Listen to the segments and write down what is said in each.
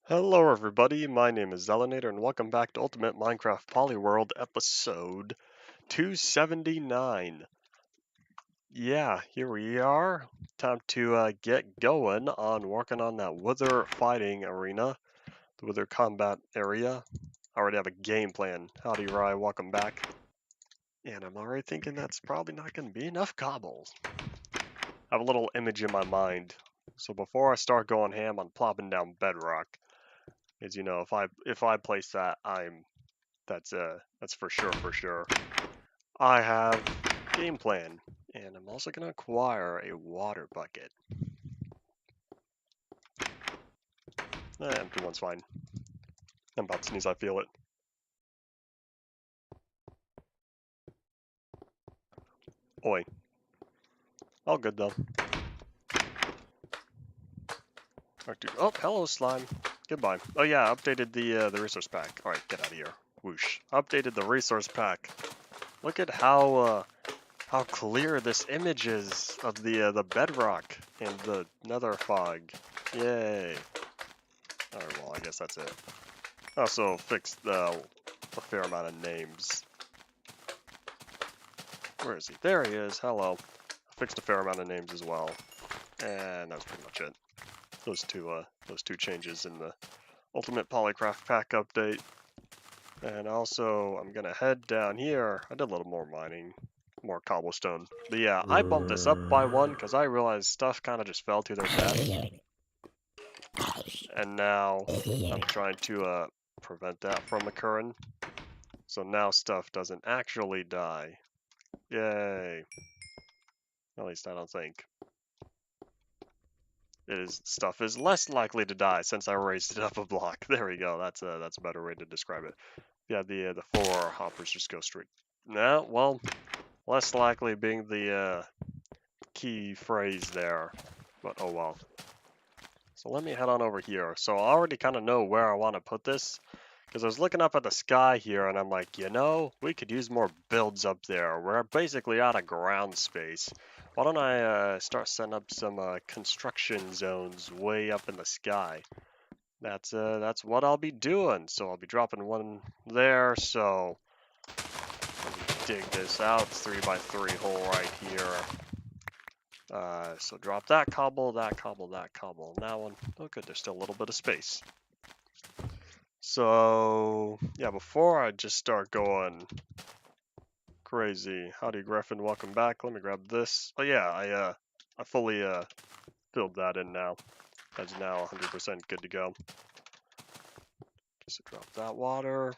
Hello everybody, my name is Zelinator and welcome back to Ultimate Minecraft Polyworld episode 279. Yeah, here we are. Time to get going on working on that wither fighting arena, the wither combat area. I already have a game plan. Howdy Rye, welcome back. And I'm already thinking that's probably not going to be enough cobbles. I have a little image in my mind. So before I start going ham on plopping down bedrock, is if I place that, that's for sure. I have game plan, and I'm also gonna acquire a water bucket. Empty one's fine. I'm about to sneeze, I feel it. Oi. All good though. Alright, dude. Oh, hello slime. Goodbye. Oh yeah, updated the resource pack. Alright, get out of here. Whoosh. Updated the resource pack. Look at how clear this image is of the bedrock and the nether fog. Yay. Alright, well I guess that's it. Also fixed a fair amount of names. Where is he? There he is. Hello. Fixed a fair amount of names as well. And that's pretty much it. Those two changes in the Ultimate Polycraft Pack update. And also, I'm gonna head down here. I did a little more mining, more cobblestone. But yeah, I bumped this up by one because I realized stuff kind of just fell to their death. And now I'm trying to prevent that from occurring. So now stuff doesn't actually die. Yay. At least I don't think. Stuff is less likely to die since I raised it up a block. There we go. That's a better way to describe it. Yeah, the 4 hoppers just go straight. No, well, less likely being the key phrase there. But oh well. So let me head on over here. So I already kind of know where I want to put this. Because I was looking up at the sky here and I'm like, we could use more builds up there. We're basically out of ground space. Why don't I start setting up some construction zones way up in the sky? That's what I'll be doing. So I'll be dropping one there. So let me dig this out. It's 3x3 hole right here. So drop that cobble, that cobble, that cobble, and that one. Oh good, there's still a little bit of space. So, yeah, before I just start going crazy, howdy Griffin, welcome back. Let me grab this. Oh yeah, I fully filled that in now. That's now 100% good to go. Just drop that water.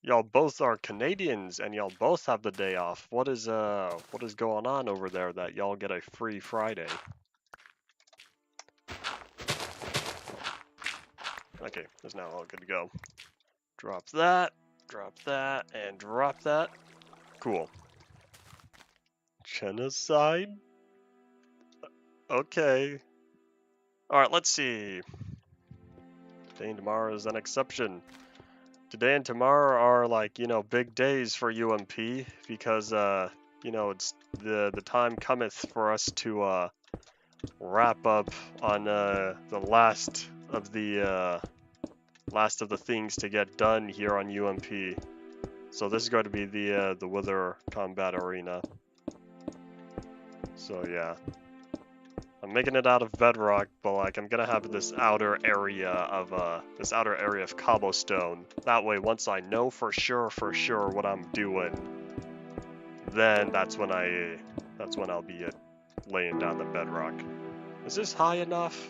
Y'all both are Canadians and y'all both have the day off. What is going on over there that y'all get a free Friday? Okay, that's now all good to go. Drop that, and drop that. Cool. Genocide? Okay. Alright, let's see. Today and tomorrow is an exception. Today and tomorrow are like, big days for UMP because, it's the time cometh for us to wrap up on the last of the things to get done here on UMP. So this is going to be the Wither Combat Arena. So yeah. I'm making it out of bedrock, but like I'm gonna have this outer area of cobblestone. That way, once I know for sure what I'm doing, then that's when I'll be laying down the bedrock. Is this high enough?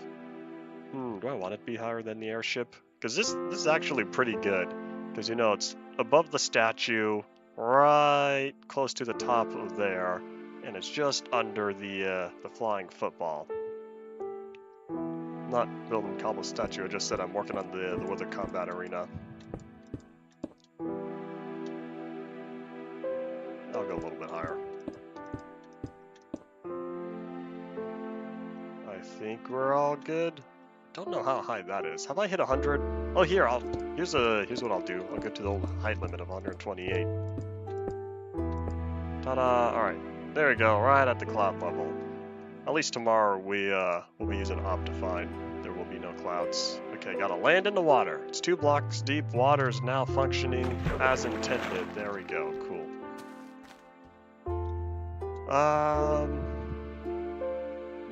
Do I want it to be higher than the airship? Because this is actually pretty good. Because it's above the statue, right close to the top of there. And it's just under the flying football. I'm not building cobble statue, I just said I'm working on the Wither Combat Arena. I'll go a little bit higher. I think we're all good. Don't know how high that is. Have I hit 100? Oh, here's what I'll do. I'll go to the old height limit of 128. Ta-da! All right. There we go, right at the cloud level. At least tomorrow we'll be using Optifine. will be no clouds. Okay, gotta land in the water. It's 2 blocks deep. Water is now functioning as intended. There we go. Cool.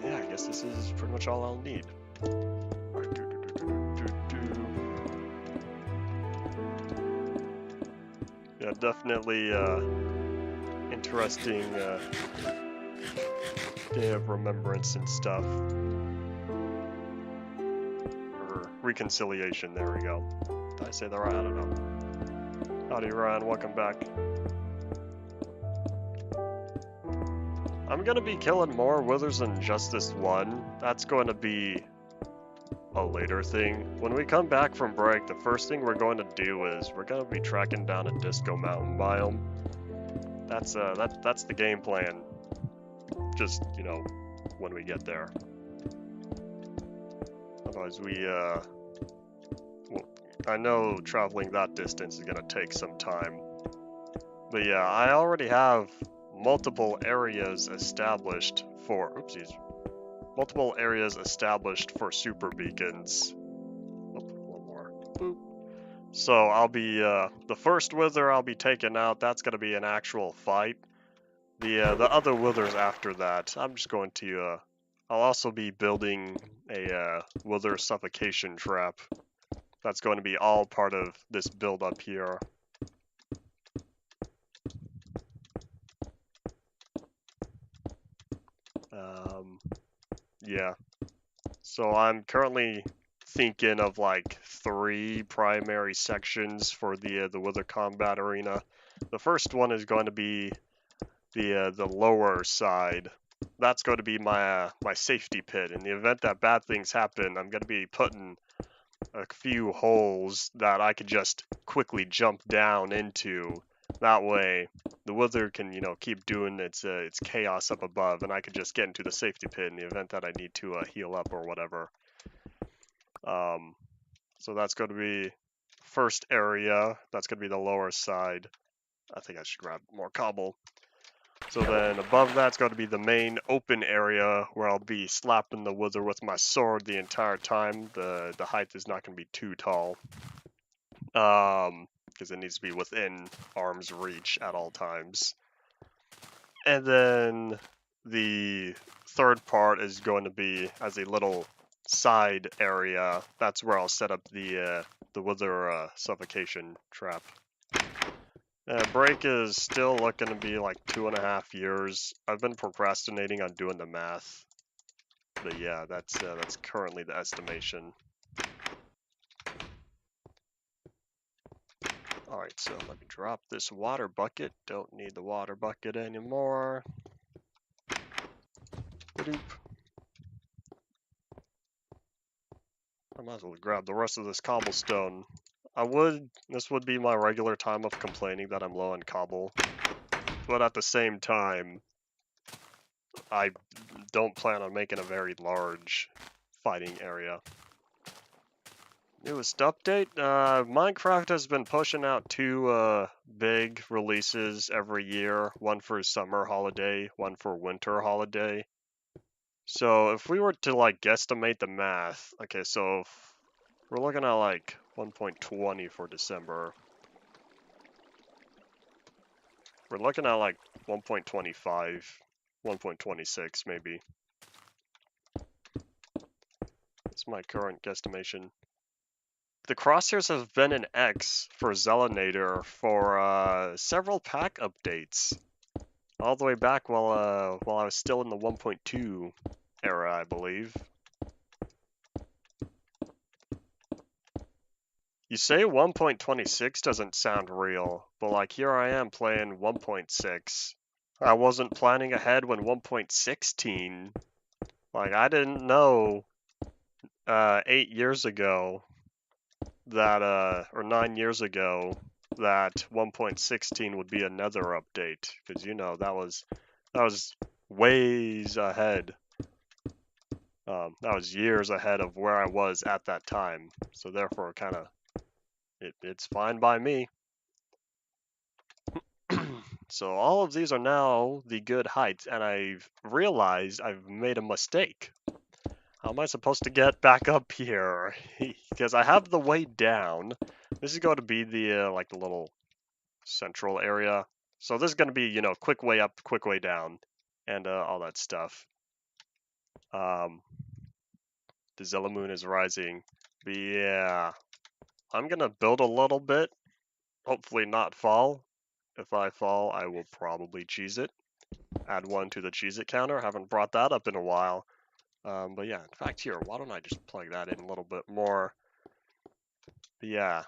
Yeah, I guess this is pretty much all I'll need. Alright, yeah, definitely interesting day of remembrance and stuff. Or reconciliation, there we go. Did I say that right? I don't know. Howdy Ryan, welcome back. I'm gonna be killing more withers than just this one. That's going to be a later thing. When we come back from break, the first thing we're going to do is we're going to be tracking down a Disco Mountain biome. That's the game plan. Just, you know, when we get there. Otherwise well, I know traveling that distance is going to take some time. But yeah, I already have multiple areas established for, oopsies, multiple areas established for super beacons. Oh, one more. Boop. So I'll be, the first wither I'll be taking out, that's going to be an actual fight. The other withers after that, I'm just going to, I'll also be building a wither suffocation trap. That's going to be all part of this build up here. Yeah. So I'm currently thinking of like 3 primary sections for the Wither Combat Arena. The first one is going to be the lower side. That's going to be my my safety pit. In the event that bad things happen, I'm going to be putting a few holes that I could just quickly jump down into. That way, the Wither can, you know, keep doing its chaos up above, and I could just get into the safety pit in the event that I need to heal up or whatever. So that's going to be first area. That's going to be the lower side. I think I should grab more cobble. So then above that's going to be the main open area where I'll be slapping the wither with my sword the entire time. The height is not going to be too tall. Because it needs to be within arm's reach at all times. And then the third part is going to be as a little side area. That's where I'll set up the wither suffocation trap. Break is still looking to be like 2.5 years. I've been procrastinating on doing the math, but yeah, that's currently the estimation. All right, so let me drop this water bucket. Don't need the water bucket anymore. Ba-doop. I might as well grab the rest of this cobblestone. This would be my regular time of complaining that I'm low on cobble. But at the same time, I don't plan on making a very large fighting area. Newest update, Minecraft has been pushing out 2 big releases every year. One for summer holiday, one for winter holiday. So if we were to like guesstimate the math, okay, so we're looking at like 1.20 for December. We're looking at like 1.25, 1.26 maybe. That's my current guesstimation. The crosshairs have been in X for Zelinator for several pack updates. All the way back while I was still in the 1.2 era, I believe. You say 1.26 doesn't sound real, but like here I am playing 1.6. I wasn't planning ahead when 1.16. Like I didn't know 8 years ago that or 9 years ago that 1.16 would be another update, because you know that was ways ahead. That was years ahead of where I was at that time, so therefore kind of it's fine by me. So all of these are now the good heights, and I've realized I've made a mistake. How am I supposed to get back up here? Because I have the way down. This is going to be the like the little central area. So this is going to be, you know, quick way up, quick way down, and all that stuff. The Zilla Moon is rising. But yeah, I'm going to build a little bit. Hopefully not fall. If I fall, I will probably cheese it. Add 1 to the cheese it counter. Haven't brought that up in a while. But yeah, in fact here, why don't I just plug that in a little bit more? But yeah,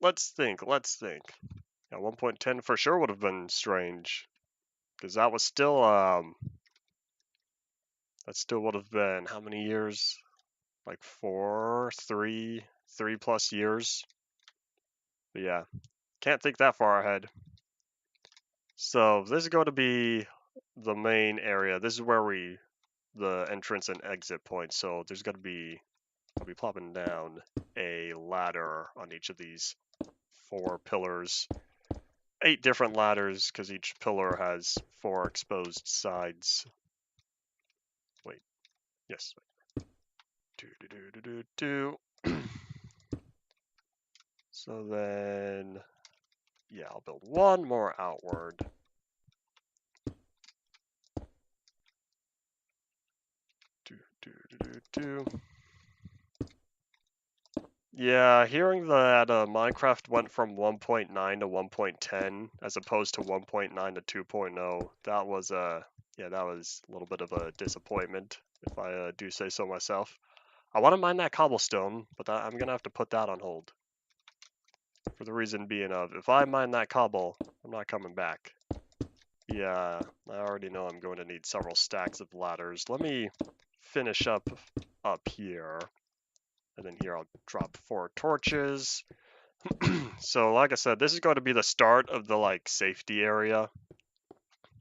let's think. Yeah, 1.10 for sure would have been strange. Because that was still, that still would have been how many years? Like 3+ years. But yeah, can't think that far ahead. So this is going to be the main area. This is where the entrance and exit points. So there's going to be, I'll be plopping down a ladder on each of these 4 pillars. 8 different ladders because each pillar has 4 exposed sides. Wait, yes. So then, yeah, I'll build 1 more outward. Yeah, hearing that Minecraft went from 1.9 to 1.10 as opposed to 1.9 to 2.0, that was yeah, that was a little bit of a disappointment, if I do say so myself. I want to mine that cobblestone, but I'm gonna have to put that on hold. For the reason being of, if I mine that cobble, I'm not coming back. Yeah, I already know I'm going to need several stacks of ladders. Let me finish up here. And then here I'll drop 4 torches. So like I said, this is going to be the start of the like safety area.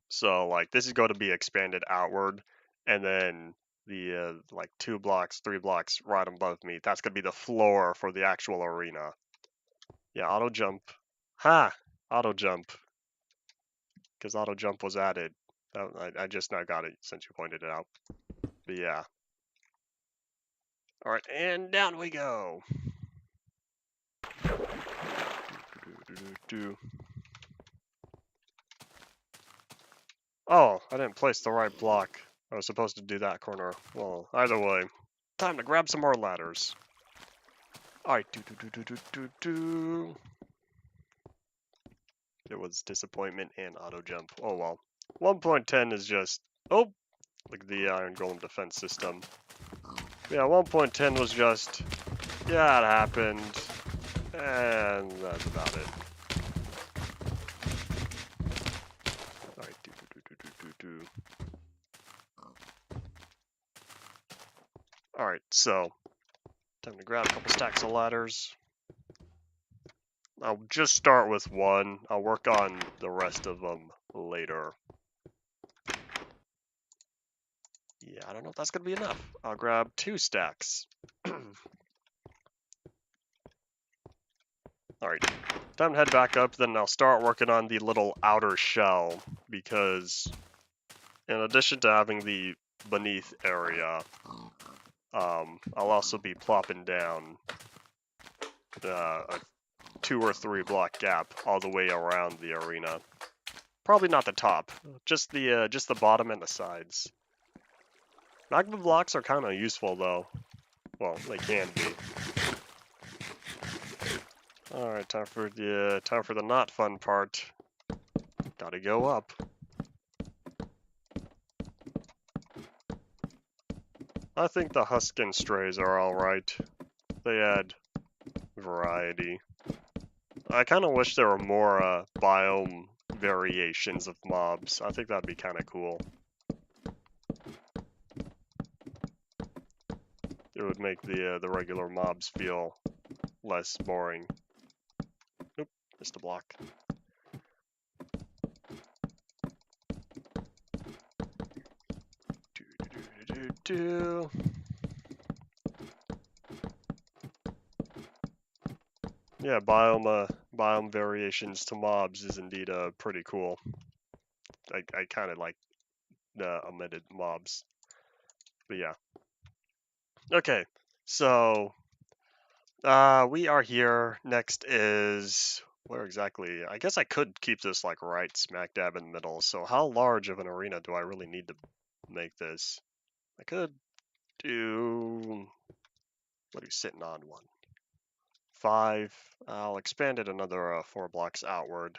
So like this is going to be expanded outward, and then the like 2 blocks, 3 blocks right above me, that's going to be the floor for the actual arena. Yeah, auto jump. Ha! Auto jump. Because auto jump was added. I just now got it since you pointed it out. But yeah. Alright, and down we go. Oh, I didn't place the right block. I was supposed to do that corner. Well, either way. Time to grab some more ladders. Alright, There was disappointment and auto jump. Oh well. 1.10 is just, oh, like the iron golem defense system. Yeah, 1.10 was just, yeah, it happened, and that's about it. Alright, Alright, so, time to grab a couple stacks of ladders. I'll just start with 1. I'll work on the rest of them later. Yeah, I don't know if that's going to be enough. I'll grab 2 stacks. Alright, time to head back up, then I'll start working on the little outer shell, because in addition to having the beneath area, I'll also be plopping down a 2 or 3 block gap all the way around the arena. Probably not the top, just the bottom and the sides. Magma blocks are kind of useful though. Well, they can be. Alright, time for the not fun part. Gotta go up. I think the Huskin strays are alright. They add variety. I kind of wish there were more biome variations of mobs. I think that'd be kind of cool. It would make the regular mobs feel less boring. Nope, missed a block. Yeah, biome variations to mobs is indeed pretty cool. I kind of like the omitted mobs, but yeah. Okay, so we are here. Next is where exactly? I guess I could keep this like right smack dab in the middle. So how large of an arena do I really need to make this? I could do. What are you sitting on? 1, 5. I'll expand it another 4 blocks outward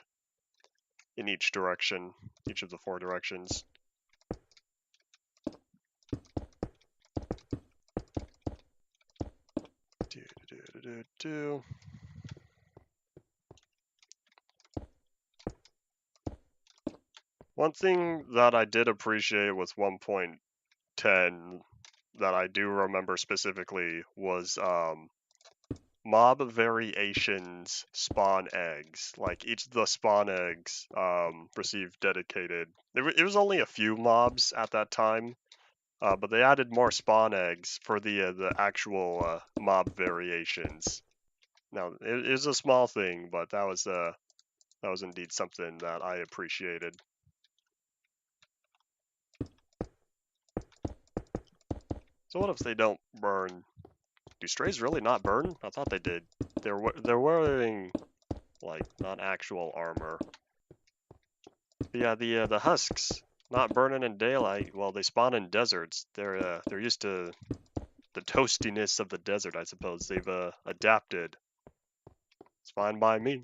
in each direction, each of the 4 directions. Do. One thing that I did appreciate with 1.10 that I do remember specifically was mob variations spawn eggs. Like each of the spawn eggs received dedicated. It was only a few mobs at that time, but they added more spawn eggs for the actual mob variations. Now it was a small thing, but that was indeed something that I appreciated. So what if they don't burn? Do strays really not burn? I thought they did. They're wearing like not actual armor. But yeah, the husks not burning in daylight. Well, they spawn in deserts. They're used to the toastiness of the desert, I suppose. They've adapted. It's fine by me.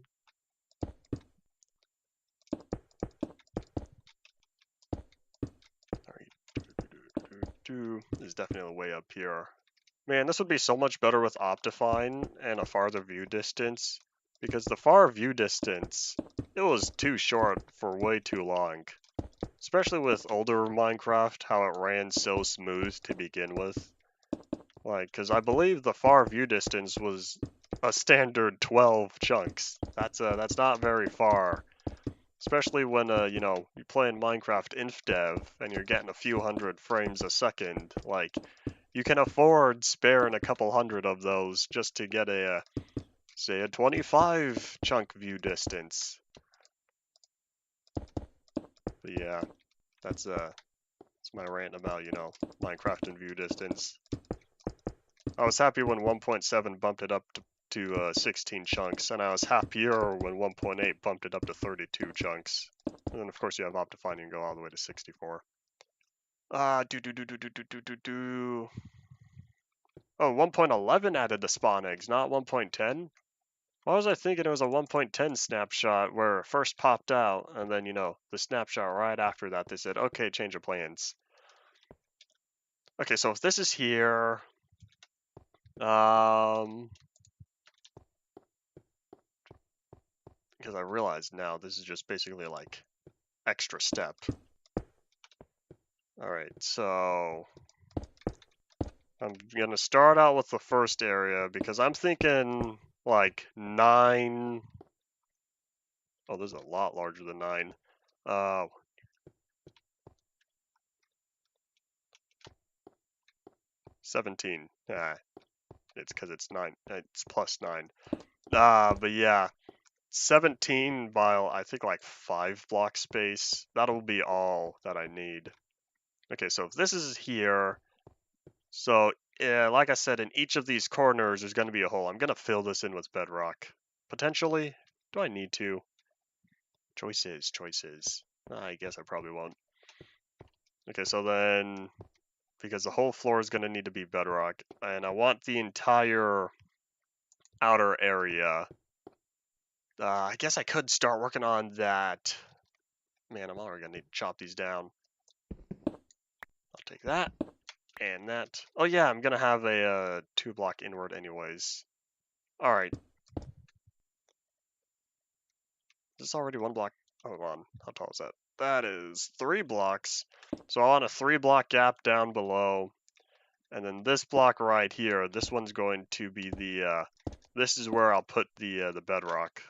Is definitely way up here. Man, this would be so much better with Optifine and a farther view distance, because the far view distance, it was too short for way too long. Especially with older Minecraft, how it ran so smooth to begin with. Like, because I believe the far view distance was a standard 12 chunks. That's not very far. Especially when, you're playing Minecraft Inf Dev and you're getting a few hundred frames a second. Like, you can afford sparing a couple hundred of those just to get say a 25 chunk view distance. But yeah, that's my rant about, Minecraft and view distance. I was happy when 1.7 bumped it up to 16 chunks, and I was happier when 1.8 bumped it up to 32 chunks. And then of course you have Optifine, you can go all the way to 64. Oh, 1.11 added the spawn eggs, not 1.10? Why was I thinking it was a 1.10 snapshot where it first popped out, and then, the snapshot right after that, they said, okay, change of plans. Okay, so if this is here, because I realize now this is just basically like extra step. Alright, so I'm gonna start out with the first area because I'm thinking like 9. Oh, this is a lot larger than 9. 17. Yeah, it's because it's 9. It's plus 9. But yeah, 17 by I think like 5 block space. That'll be all that I need. Okay, so if this is here, so like I said, in each of these corners there's going to be a hole. I'm going to fill this in with bedrock. Potentially. Do I need to? Choices. I guess I probably won't. Okay, so then, because the whole floor is going to need to be bedrock, and I want the entire outer area. I guess I could start working on that. Man, I'm already going to need to chop these down. I'll take that. And that. Oh yeah, I'm going to have a 2-block inward anyways. Alright. Is this already 1 block? Hold on. How tall is that? That is 3 blocks. So I want a 3-block gap down below. And then this block right here, this one's going to be this is where I'll put the bedrock.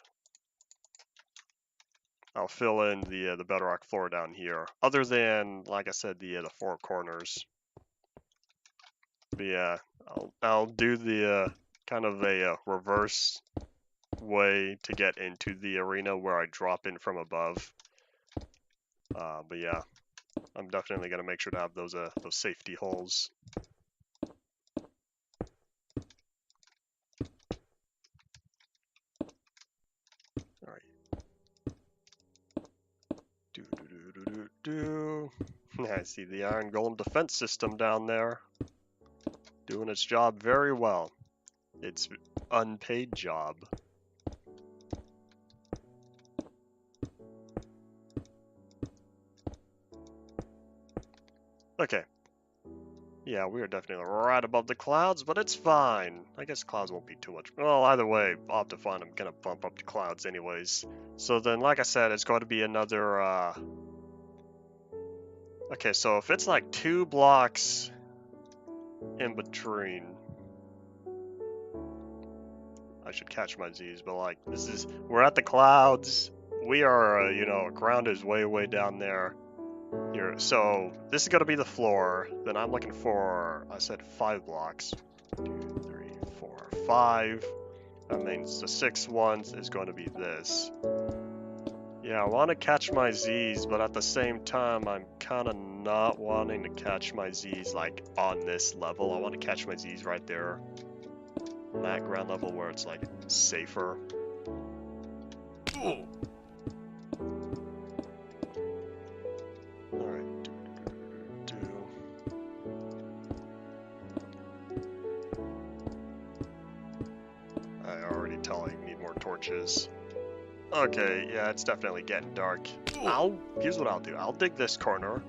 I'll fill in the bedrock floor down here. Other than, like I said, the 4 corners. But yeah, I'll do the kind of a reverse way to get into the arena where I drop in from above. But yeah, I'm definitely gonna make sure to have those safety holes. I see the Iron Golem defense system down there. Doing its job very well. Its unpaid job. Okay. Yeah, we are definitely right above the clouds, but it's fine. I guess clouds won't be too much. Well, either way, I'll have to find I'm gonna bump up the clouds anyways. So then, like I said, it's going to be another, Okay, so if it's like 2 blocks in between, I should catch my Z's, but like, we're at the clouds. We are, you know, ground is way, way down there. Here, so this is gonna be the floor. Then I'm looking for, I said 5 blocks. 2, 3, 4, 5. That means the 6th one is going to be this. Yeah, I want to catch my Z's, but at the same time, I'm kind of not wanting to catch my Z's like on this level. I want to catch my Z's right there. On that ground level where it's like safer. Ooh. Alright. I already tell I need more torches. Okay, yeah, it's definitely getting dark. Here's what I'll do. I'll dig this corner.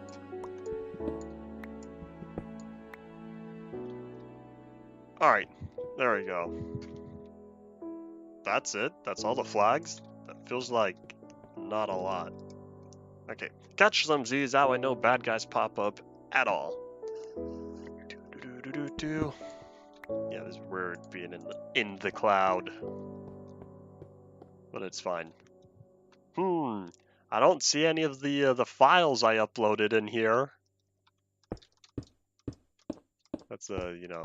Alright, there we go. That's it? That's all the flags? That feels like not a lot. Okay, catch some Z's, that way no bad guys pop up at all. Yeah, this is weird being in the cloud. But it's fine. I don't see any of the files I uploaded in here. That's you know,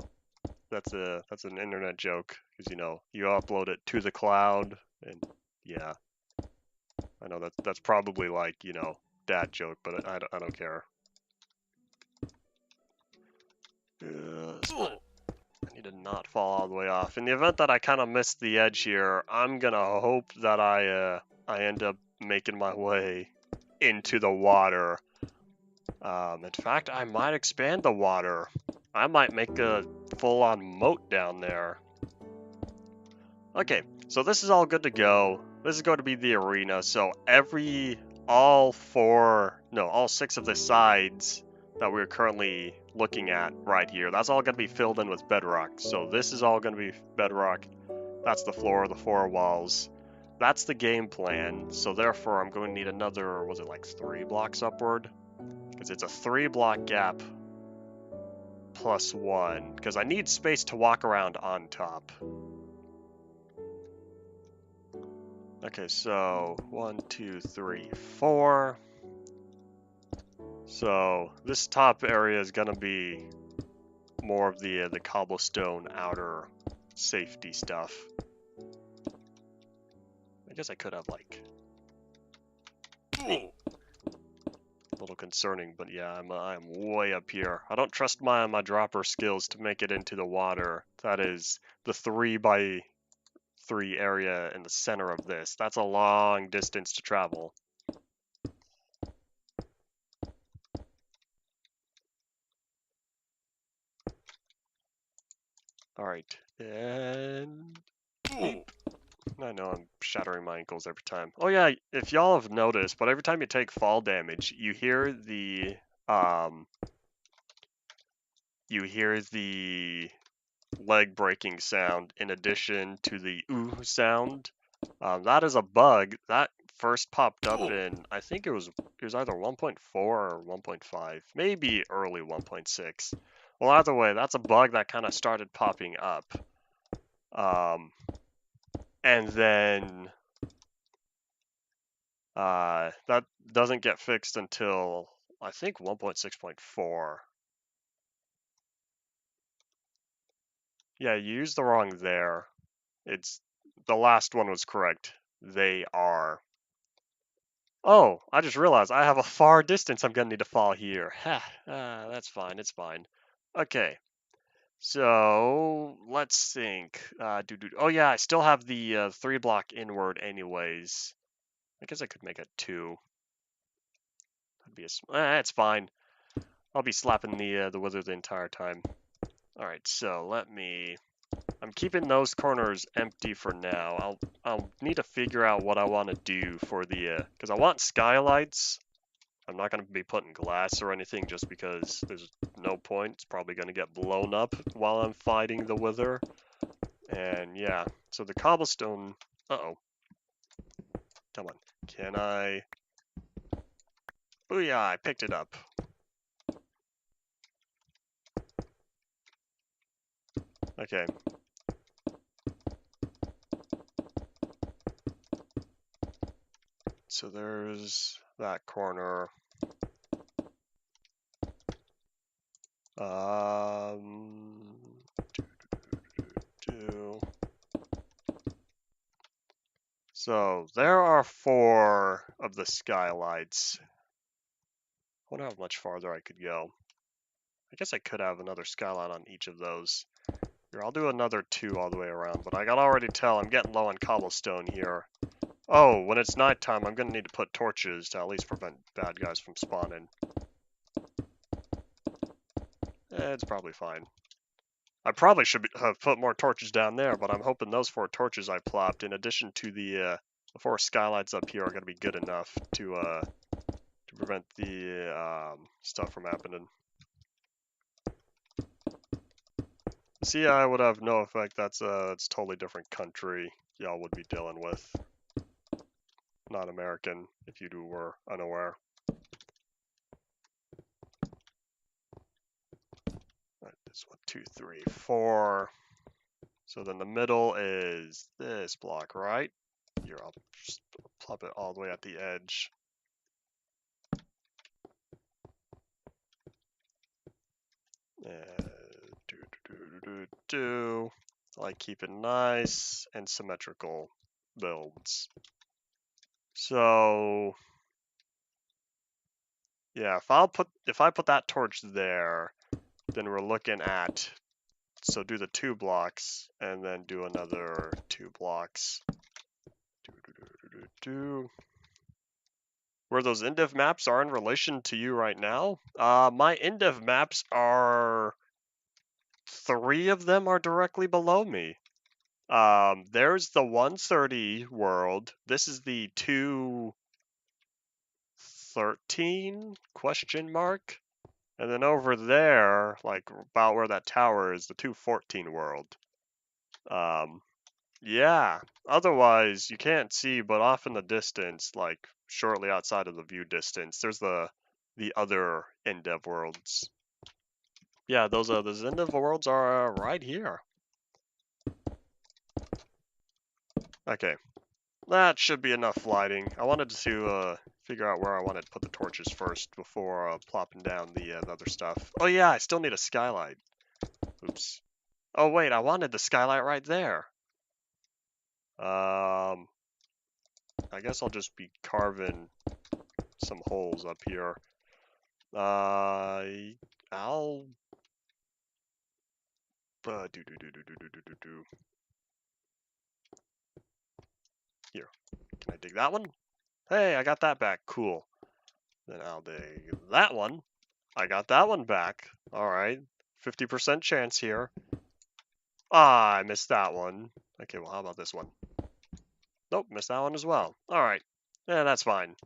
that's an internet joke, because you know, you upload it to the cloud, and yeah. I know that's probably like, you know, dad joke, but I don't care. I need to not fall all the way off. In the event that I kind of miss the edge here, I'm gonna hope that I end up making my way into the water. In fact, I might expand the water. I might make a full-on moat down there. Okay, so this is all good to go. This is going to be the arena, so all 6 of the sides that we're currently looking at right here, that's all going to be filled in with bedrock. So this is all going to be bedrock. That's the floor, the 4 walls. That's the game plan, so therefore I'm going to need another, was it like 3 blocks upward? Because it's a 3 block gap plus 1, because I need space to walk around on top. Okay, so 1, 2, 3, 4. So this top area is gonna be more of the cobblestone outer safety stuff. I guess I could have like a little concerning, but yeah, I'm way up here. I don't trust my dropper skills to make it into the water. That is the 3x3 area in the center of this. That's a long distance to travel. Alright, and beep. I know I'm shattering my ankles every time. Oh yeah, if y'all have noticed, but every time you take fall damage, you hear the leg breaking sound in addition to the ooh sound. That is a bug that first popped up in, I think it was either 1.4 or 1.5, maybe early 1.6. Well, either way, that's a bug that kind of started popping up. And then that doesn't get fixed until I think 1.6.4. Yeah, you used the wrong there. It's the last one was correct. They are. Oh, I just realized I have a far distance I'm gonna need to fall here. That's fine. It's fine. Okay. So let's think. Oh yeah, I still have the 3 block inward anyways. I guess I could make it 2. That'd be it's fine. I'll be slapping the wither the entire time. Alright, so I'm keeping those corners empty for now. I'll need to figure out what I want to do for because I want skylights. I'm not going to be putting glass or anything just because there's no point. It's probably going to get blown up while I'm fighting the wither. And yeah, so the cobblestone, uh-oh. Come on, can I? Booyah, I picked it up. Okay. So there's that corner. So there are 4 of the skylights. I wonder how much farther I could go. I guess I could have another skylight on each of those. Here, I'll do another 2 all the way around, but I can already tell I'm getting low on cobblestone here. Oh, when it's nighttime, I'm going to need to put torches to at least prevent bad guys from spawning. It's probably fine. I probably should have put more torches down there, but I'm hoping those 4 torches I plopped, in addition to the 4 skylights up here, are going to be good enough to prevent the stuff from happening. See, I would have no effect. That's a totally different country y'all would be dealing with. Not American, if you were unaware. Alright, this 1, 2, 3, 4. So then the middle is this block, right? Here, I'll just plop it all the way at the edge. I like keeping nice and symmetrical builds. So yeah, if I put that torch there, then we're looking at, so do the 2 blocks and then do another 2 blocks. Where those indev maps are in relation to you right now? My indev maps are 3 of them are directly below me. There's the 130 world. This is the 213 question mark. And then over there, like about where that tower is, the 214 world. Yeah. Otherwise, you can't see, but off in the distance, like shortly outside of the view distance, there's the other Endev worlds. Yeah, those Endev worlds are right here. Okay, that should be enough lighting. I wanted to figure out where I wanted to put the torches first before plopping down the other stuff. Oh yeah, I still need a skylight. Oops. Oh wait, I wanted the skylight right there. I guess I'll just be carving some holes up here. I'll Here, can I dig that one? Hey, I got that back. Cool. Then I'll dig that one. I got that one back. All right, 50% chance here. Ah, I missed that one. Okay, well, how about this one? Nope, missed that one as well. All right, yeah, that's fine.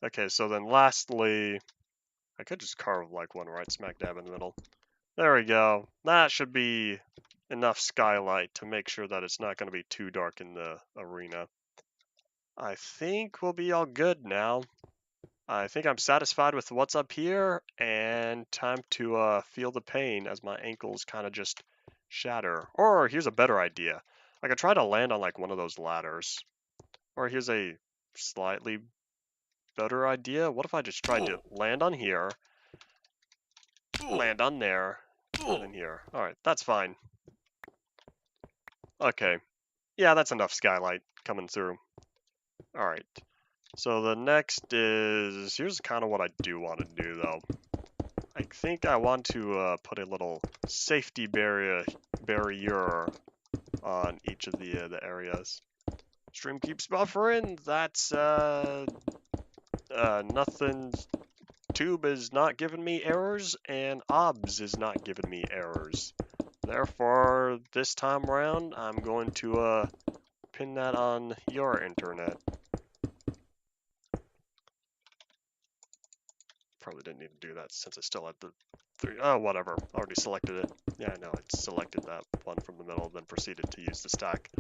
Okay, so then lastly, I could just carve like one right smack dab in the middle. There we go. That should be enough skylight to make sure that it's not going to be too dark in the arena. I think we'll be all good now. I think I'm satisfied with what's up here, and time to feel the pain as my ankles kind of just shatter. Or here's a better idea. I could try to land on like one of those ladders. Or here's a slightly better idea. What if I just tried to land on here, land on there, and then here. Alright, that's fine. Okay. Yeah, that's enough skylight coming through. Alright. So the next is, here's kind of what I do want to do though. I think I want to put a little safety barrier on each of the areas. Stream keeps buffering. That's nothing tube is not giving me errors, and OBS is not giving me errors. Therefore, this time around, I'm going to pin that on your internet. Probably didn't need to do that since I still had the 3. Oh, whatever. Already selected it. Yeah, I know. I selected that one from the middle, then proceeded to use the stack.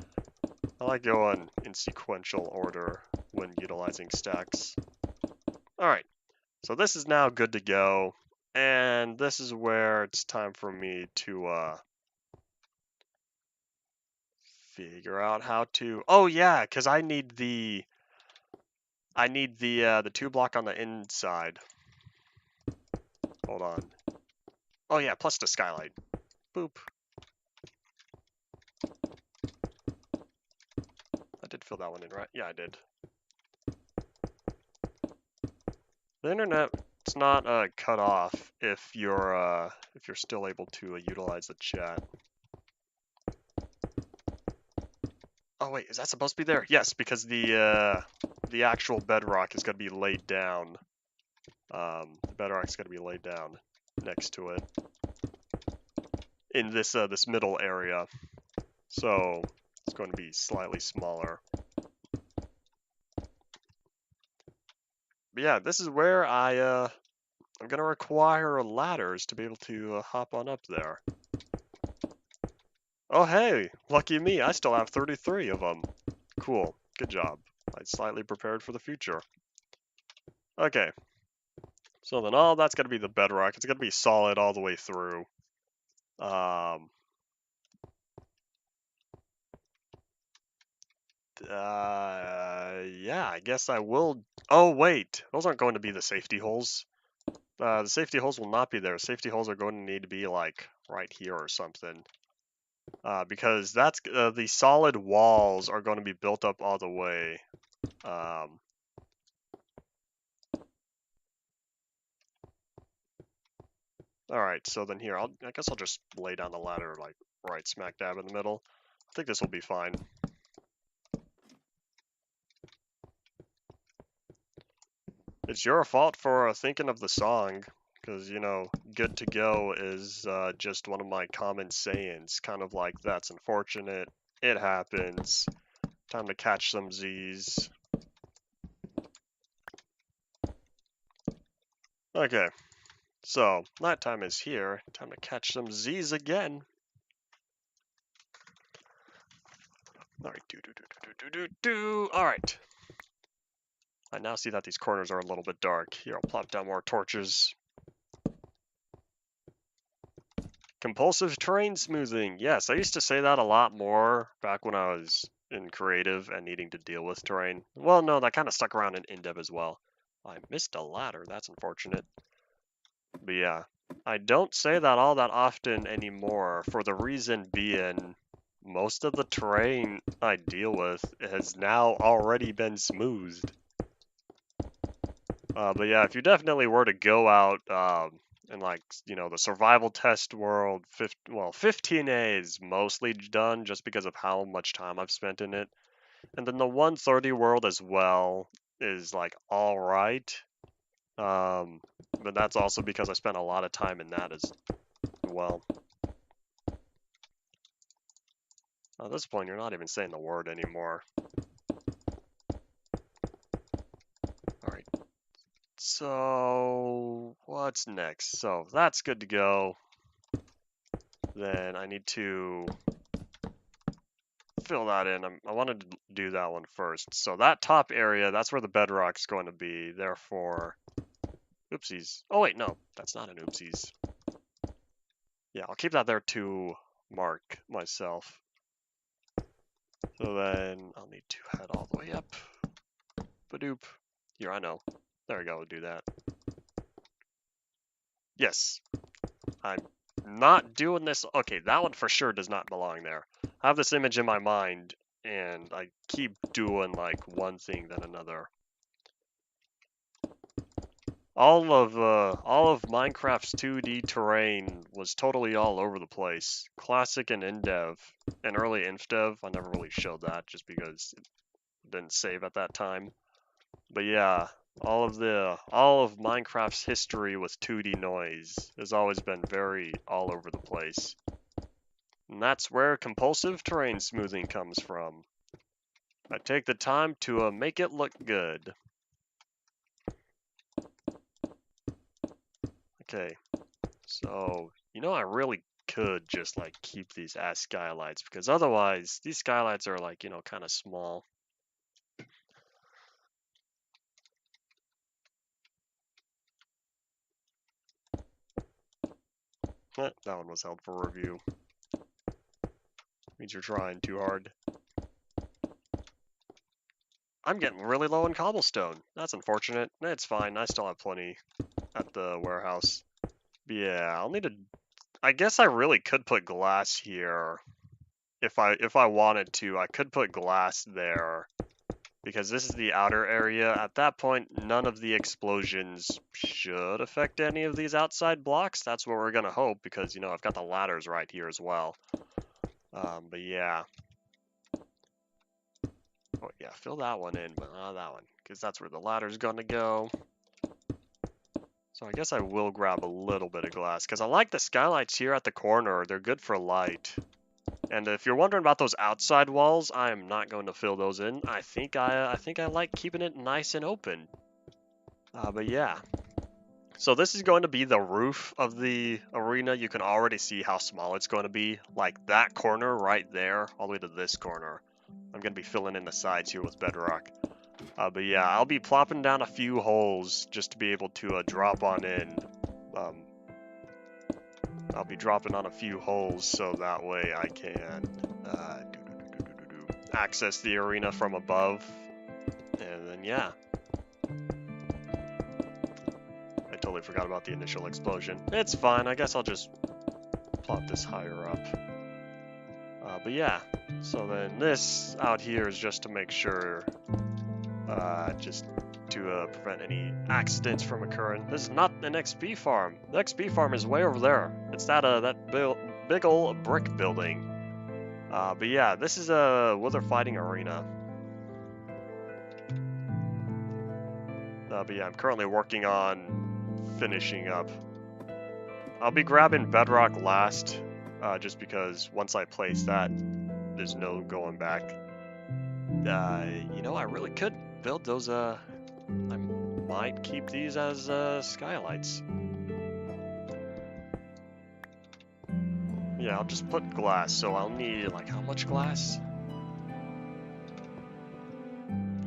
I like going in sequential order when utilizing stacks. Alright, so this is now good to go. And this is where it's time for me to figure out how to... Oh yeah, because I need the 2 block on the inside. Hold on. Oh yeah, plus the skylight. Boop. I did fill that one in, right? Yeah, I did. The internet's not cut off if you're still able to utilize the chat. Oh wait, is that supposed to be there? Yes, because the actual bedrock is going to be laid down. The bedrock is going to be laid down next to it in this this middle area. So it's going to be slightly smaller. But yeah, this is where I'm going to require ladders to be able to hop on up there. Oh hey, lucky me, I still have 33 of them. Cool, good job. I slightly prepared for the future. Okay, so then all that's going to be the bedrock. It's going to be solid all the way through. Yeah, I guess I will. Oh wait, those aren't going to be the safety holes. The safety holes will not be there. Safety holes are going to need to be like right here or something. Because that's the solid walls are going to be built up all the way. All right, so then here, I guess I'll just lay down the ladder like right smack dab in the middle. I think this will be fine. It's your fault for thinking of the song, because, you know, good to go is just one of my common sayings, kind of like, that's unfortunate, it happens, time to catch some Z's. Okay, so, nighttime is here, time to catch some Z's again. Alright, alright. I now see that these corners are a little bit dark. Here, I'll plop down more torches. Compulsive terrain smoothing. Yes, I used to say that a lot more back when I was in creative and needing to deal with terrain. Well, no, that kind of stuck around in dev as well. I missed a ladder. That's unfortunate. But yeah, I don't say that all that often anymore, for the reason being most of the terrain I deal with has now already been smoothed. But yeah, if you definitely were to go out and like, you know, the survival test world, 15A is mostly done just because of how much time I've spent in it. And then the 130 world as well is like all right. But that's also because I spent a lot of time in that as well. At this point, you're not even saying the word anymore. Alright. So, what's next? So, that's good to go. Then I need to fill that in. I wanted to do that one first. So that top area, that's where the bedrock's going to be. Therefore, oopsies. Oh wait, no, that's not an oopsies. Yeah, I'll keep that there to mark myself. So then I'll need to head all the way up. Badoop. Here, I know. There we go, we'll do that. Yes. I'm not doing this. Okay, that one for sure does not belong there. I have this image in my mind, and I keep doing like one thing then another. All of Minecraft's 2D terrain was totally all over the place. Classic and in-dev, and early inf-dev. I never really showed that just because it didn't save at that time. But yeah, All of Minecraft's history with 2D noise has always been very all over the place. And that's where compulsive terrain smoothing comes from. I take the time to make it look good. Okay, so, I really could just, like, keep these as skylights, because otherwise, these skylights are, like, kind of small. That one was held for review. Means you're trying too hard. I'm getting really low in cobblestone. That's unfortunate. It's fine. I still have plenty at the warehouse. But yeah, I'll need to... I guess I really could put glass here. If I wanted to, I could put glass there. Because this is the outer area. At that point, none of the explosions should affect any of these outside blocks. That's what we're going to hope, because, I've got the ladders right here as well. But yeah. Oh, yeah, fill that one in, but not that one, because that's where the ladder's going to go. So I guess I will grab a little bit of glass, because I like the skylights here at the corner. They're good for light. And if you're wondering about those outside walls, I am not going to fill those in. I think I like keeping it nice and open. But yeah. So this is going to be the roof of the arena. You can already see how small it's going to be. Like that corner right there, all the way to this corner. I'm going to be filling in the sides here with bedrock. But yeah, I'll be plopping down a few holes just to be able to drop on in. I'll be dropping on a few holes so that way I can access the arena from above. And then yeah. I totally forgot about the initial explosion. It's fine, I guess I'll just plop this higher up. But yeah, so then this out here is just to make sure, just to prevent any accidents from occurring. This is not an XP farm. The XP farm is way over there. It's that big old brick building. But yeah, this is a wither fighting arena. But yeah, I'm currently working on finishing up. I'll be grabbing bedrock last, just because once I place that, there's no going back. I really could build those, I might keep these as skylights. Yeah, I'll just put glass, so I'll need, like, how much glass?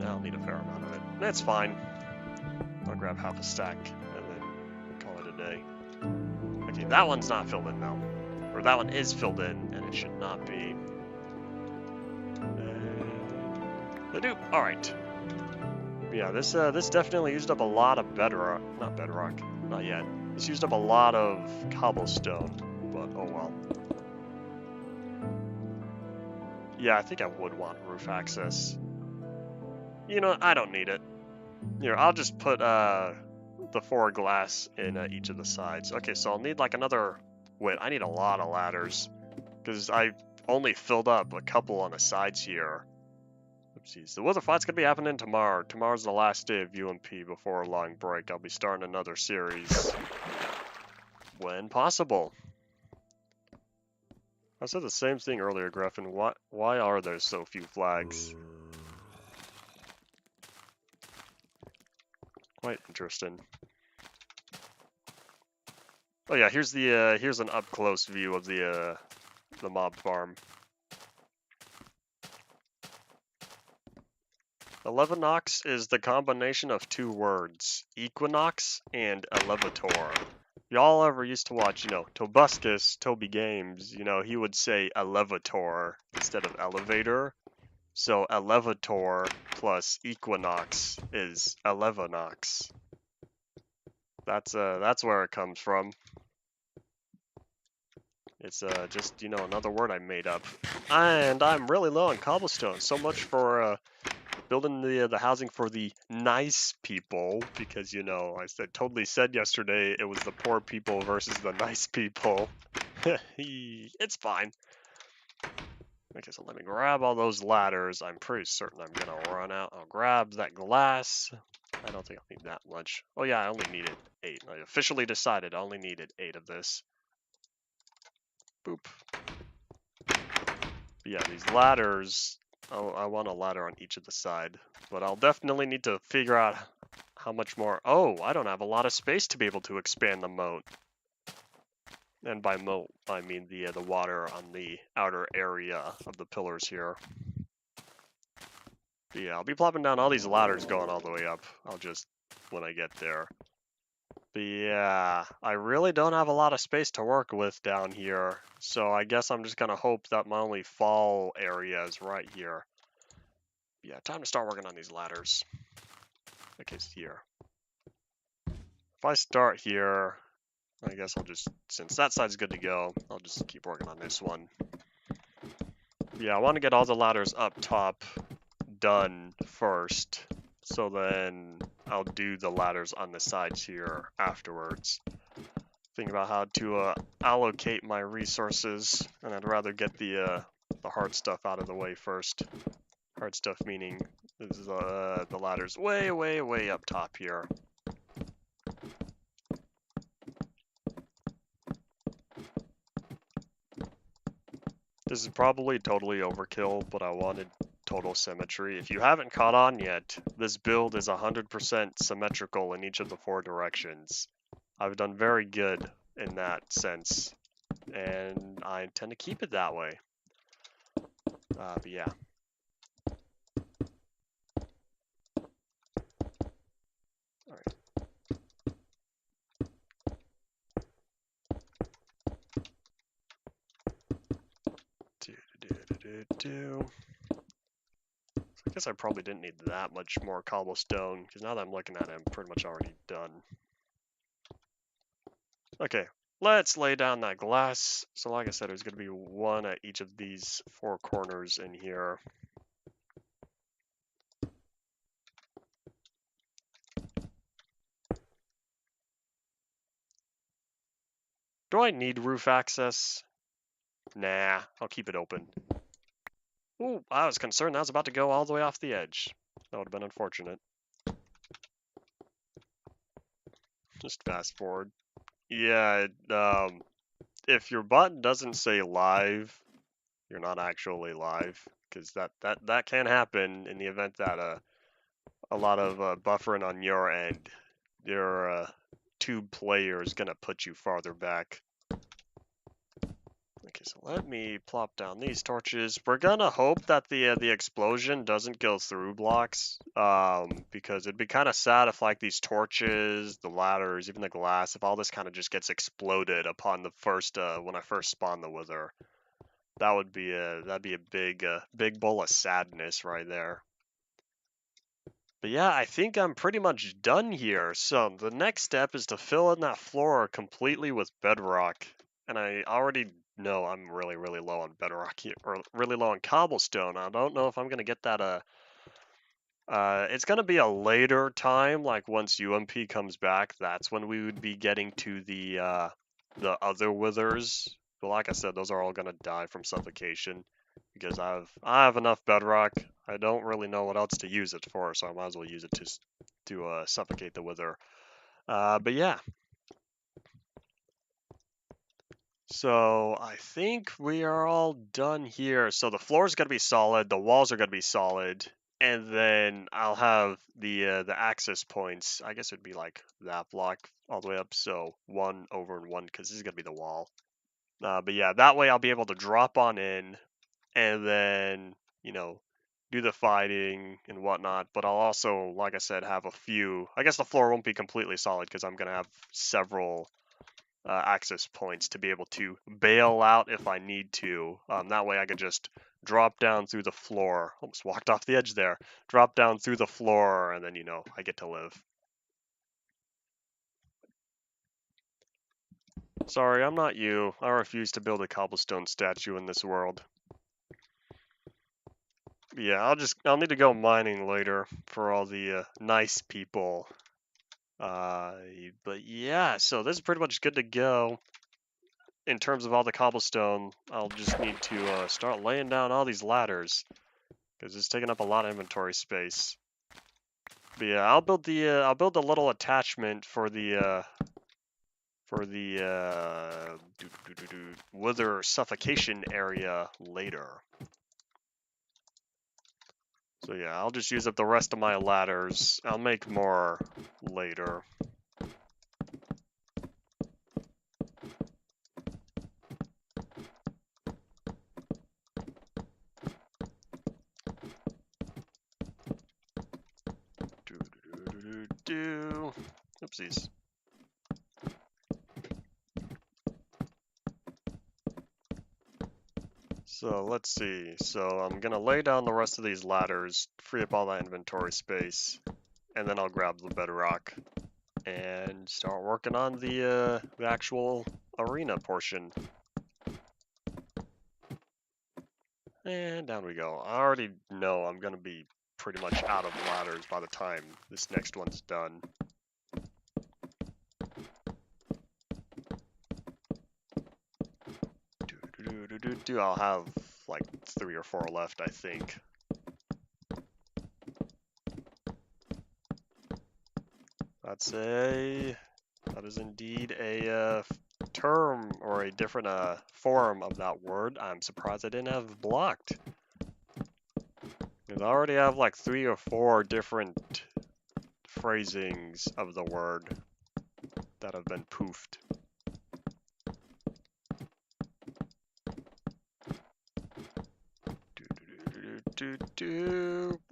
I'll need a fair amount of it. That's fine. I'll grab half a stack, and then call it a day. Okay, that one's not filled in now. Or that one is filled in, and it should not be. Alright. Yeah, this definitely used up a lot of bedrock. Not bedrock. Not yet. This used up a lot of cobblestone, but oh well. Yeah, I think I would want roof access. I don't need it. Here, I'll just put the 4 glass in each of the sides. Okay, so I'll need like another... Wait, I need a lot of ladders, because I only filled up a couple on the sides here. Oopsies. The wither fight's gonna be happening tomorrow. Tomorrow's the last day of UMP before a long break. I'll be starting another series when possible. I said the same thing earlier, Griffin. Why are there so few flags? Quite interesting. Oh yeah, here's an up close view of the mob farm. 11ox is the combination of 2 words, equinox and elevator. Y'all ever used to watch, Tobuscus, Toby Games, he would say elevator instead of elevator. So elevator plus equinox is 11ox. That's where it comes from. It's just, another word I made up. And I'm really low on cobblestone. So much for building the housing for the nice people, because I totally said yesterday it was the poor people versus the nice people. It's fine. Okay, so let me grab all those ladders. I'm pretty certain I'm gonna run out. I'll grab that glass. I don't think I'll need that much. Oh yeah, I only needed 8. I officially decided I only needed 8 of this. Boop. But yeah, these ladders, I want a ladder on each of the side. But I'll definitely need to figure out how much more. Oh, I don't have a lot of space to be able to expand the moat. And by moat, I mean the water on the outer area of the pillars here. But yeah, I'll be plopping down all these ladders going all the way up. I'll just, when I get there. But yeah, I really don't have a lot of space to work with down here. So I guess I'm just going to hope that my only fall area is right here. Yeah, time to start working on these ladders. Okay, it's here. If I start here, I guess I'll just, since that side's good to go, I'll just keep working on this one. Yeah, I want to get all the ladders up top done first, so then I'll do the ladders on the sides here afterwards. Think about how to allocate my resources, and I'd rather get the hard stuff out of the way first. Hard stuff meaning the ladders way up top here. This is probably totally overkill, but I wanted total symmetry. If you haven't caught on yet, this build is 100% symmetrical in each of the 4 directions. I've done very good in that sense, and I intend to keep it that way. But yeah. Alright. I guess I probably didn't need that much more cobblestone, because now that I'm looking at it, I'm pretty much already done. Okay, let's lay down that glass. So like I said, there's going to be 1 at each of these 4 corners in here. Do I need roof access? Nah, I'll keep it open. Ooh, I was concerned that was about to go all the way off the edge. That would have been unfortunate. Just fast forward. Yeah, if your button doesn't say live, you're not actually live, because that can happen in the event that a lot of buffering on your end. Your tube player is gonna put you farther back. Okay, so let me plop down these torches. We're gonna hope that the explosion doesn't go through blocks, because it'd be kind of sad if like these torches, the ladders, even the glass, if all this kind of just gets exploded upon the first when I first spawn the wither. That would be that'd be a big bowl of sadness right there. But yeah, I think I'm pretty much done here. So the next step is to fill in that floor completely with bedrock. And I already know I'm really low on bedrock here, or really low on cobblestone. I don't know if I'm gonna get that it's gonna be a later time, like once UMP comes back, that's when we would be getting to the other withers. But like I said, those are all gonna die from suffocation. Because I have enough bedrock. I don't really know what else to use it for, so I might as well use it to suffocate the wither. But yeah. So I think we are all done here. So the floor is gonna be solid, the walls are gonna be solid, and then I'll have the access points. I guess it'd be like that block all the way up. So 1 over and 1, because this is gonna be the wall. But yeah, that way I'll be able to drop on in, and then, do the fighting and whatnot. But I'll also, like I said, have a few. I guess the floor won't be completely solid because I'm going to have several access points to be able to bail out if I need to. That way I could just drop down through the floor. Almost walked off the edge there. Drop down through the floor, and then, I get to live. Sorry, I'm not you. I refuse to build a cobblestone statue in this world. Yeah, I'll need to go mining later for all the nice people. But yeah, so this is pretty much good to go. In terms of all the cobblestone, I'll just need to start laying down all these ladders, because it's taking up a lot of inventory space. But yeah, I'll build the little attachment for the wither suffocation area later. So yeah, I'll just use up the rest of my ladders. I'll make more later. Oopsies. So let's see. So I'm gonna lay down the rest of these ladders, free up all that inventory space, and then I'll grab the bedrock and start working on the actual arena portion. And down we go. I already know I'm gonna be pretty much out of ladders by the time this next one's done. I'll have like 3 or 4 left, I think. That is indeed a term or a different form of that word. I'm surprised I didn't have blocked. Because I already have like 3 or 4 different phrasings of the word that have been poofed.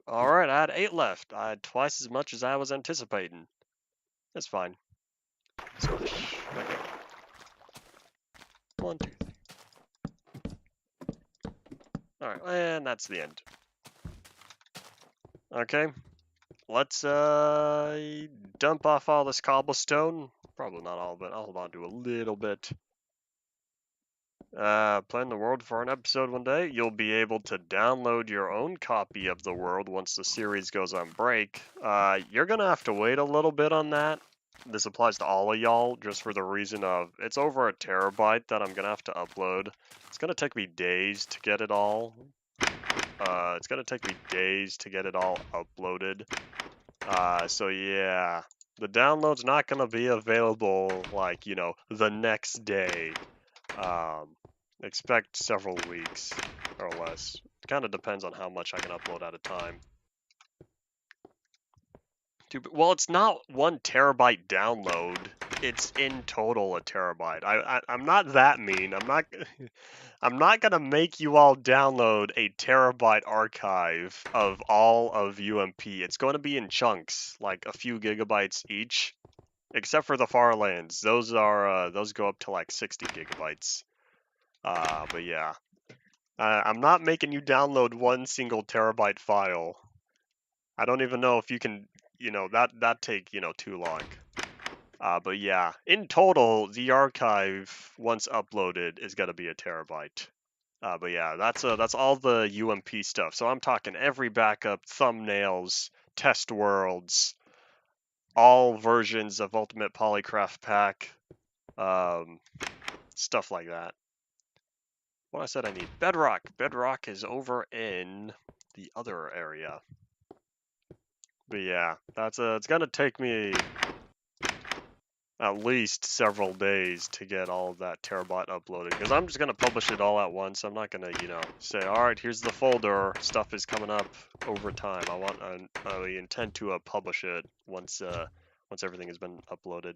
Alright, I had 8 left. I had twice as much as I was anticipating. That's fine. Smash. Okay. 1, 2, 3. Alright, and that's the end. Okay. Let's dump off all this cobblestone. Probably not all of it. I'll hold on to a little bit. Plan the world for an episode one day. You'll be able to download your own copy of the world once the series goes on break. You're gonna have to wait a little bit on that. This applies to all of y'all, just for the reason of it's over 1 terabyte that I'm gonna have to upload. It's gonna take me days to get it all. It's gonna take me days to get it all uploaded. So yeah, the download's not gonna be available like, you know, the next day. Expect several weeks or less. It kind of depends on how much I can upload at a time. Well, it's not 1 terabyte download. It's in total 1 terabyte. I'm not that mean. I'm not gonna make you all download a terabyte archive of all of UMP. It's going to be in chunks, like a few gigabytes each, except for the Far Lands. Those go up to like 60 gigabytes. But yeah, I'm not making you download 1 single terabyte file. I don't even know if you can, you know, that take, you know, too long. But yeah, in total, the archive once uploaded is gonna be 1 terabyte. But yeah, that's all the UMP stuff. So I'm talking every backup, thumbnails, test worlds, all versions of Ultimate Polycraft Pack, stuff like that. What I said I need bedrock. Bedrock is over in the other area. But yeah, it's gonna take me at least several days to get all of that terabyte uploaded, because I'm just gonna publish it all at once. I'm not gonna, you know, say, all right, here's the folder. Stuff is coming up over time. I intend to publish it once everything has been uploaded.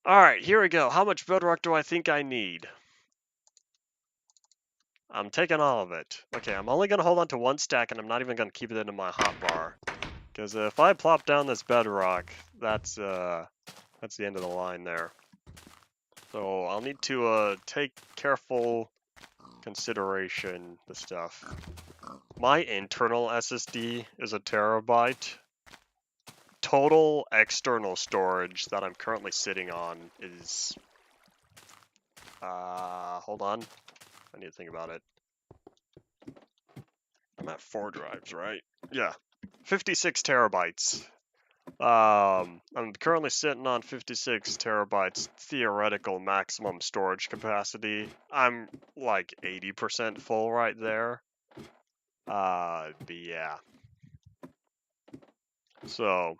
All right, here we go. How much bedrock do I think I need? I'm taking all of it. Okay, I'm only gonna hold on to 1 stack, and I'm not even gonna keep it in my hotbar. Because if I plop down this bedrock, that's the end of the line there. So I'll need to take careful consideration the stuff. My internal SSD is 1 terabyte. Total external storage that I'm currently sitting on is hold on. I need to think about it. I'm at 4 drives, right? Yeah. 56 terabytes. I'm currently sitting on 56 terabytes theoretical maximum storage capacity. I'm like 80% full right there. But yeah. So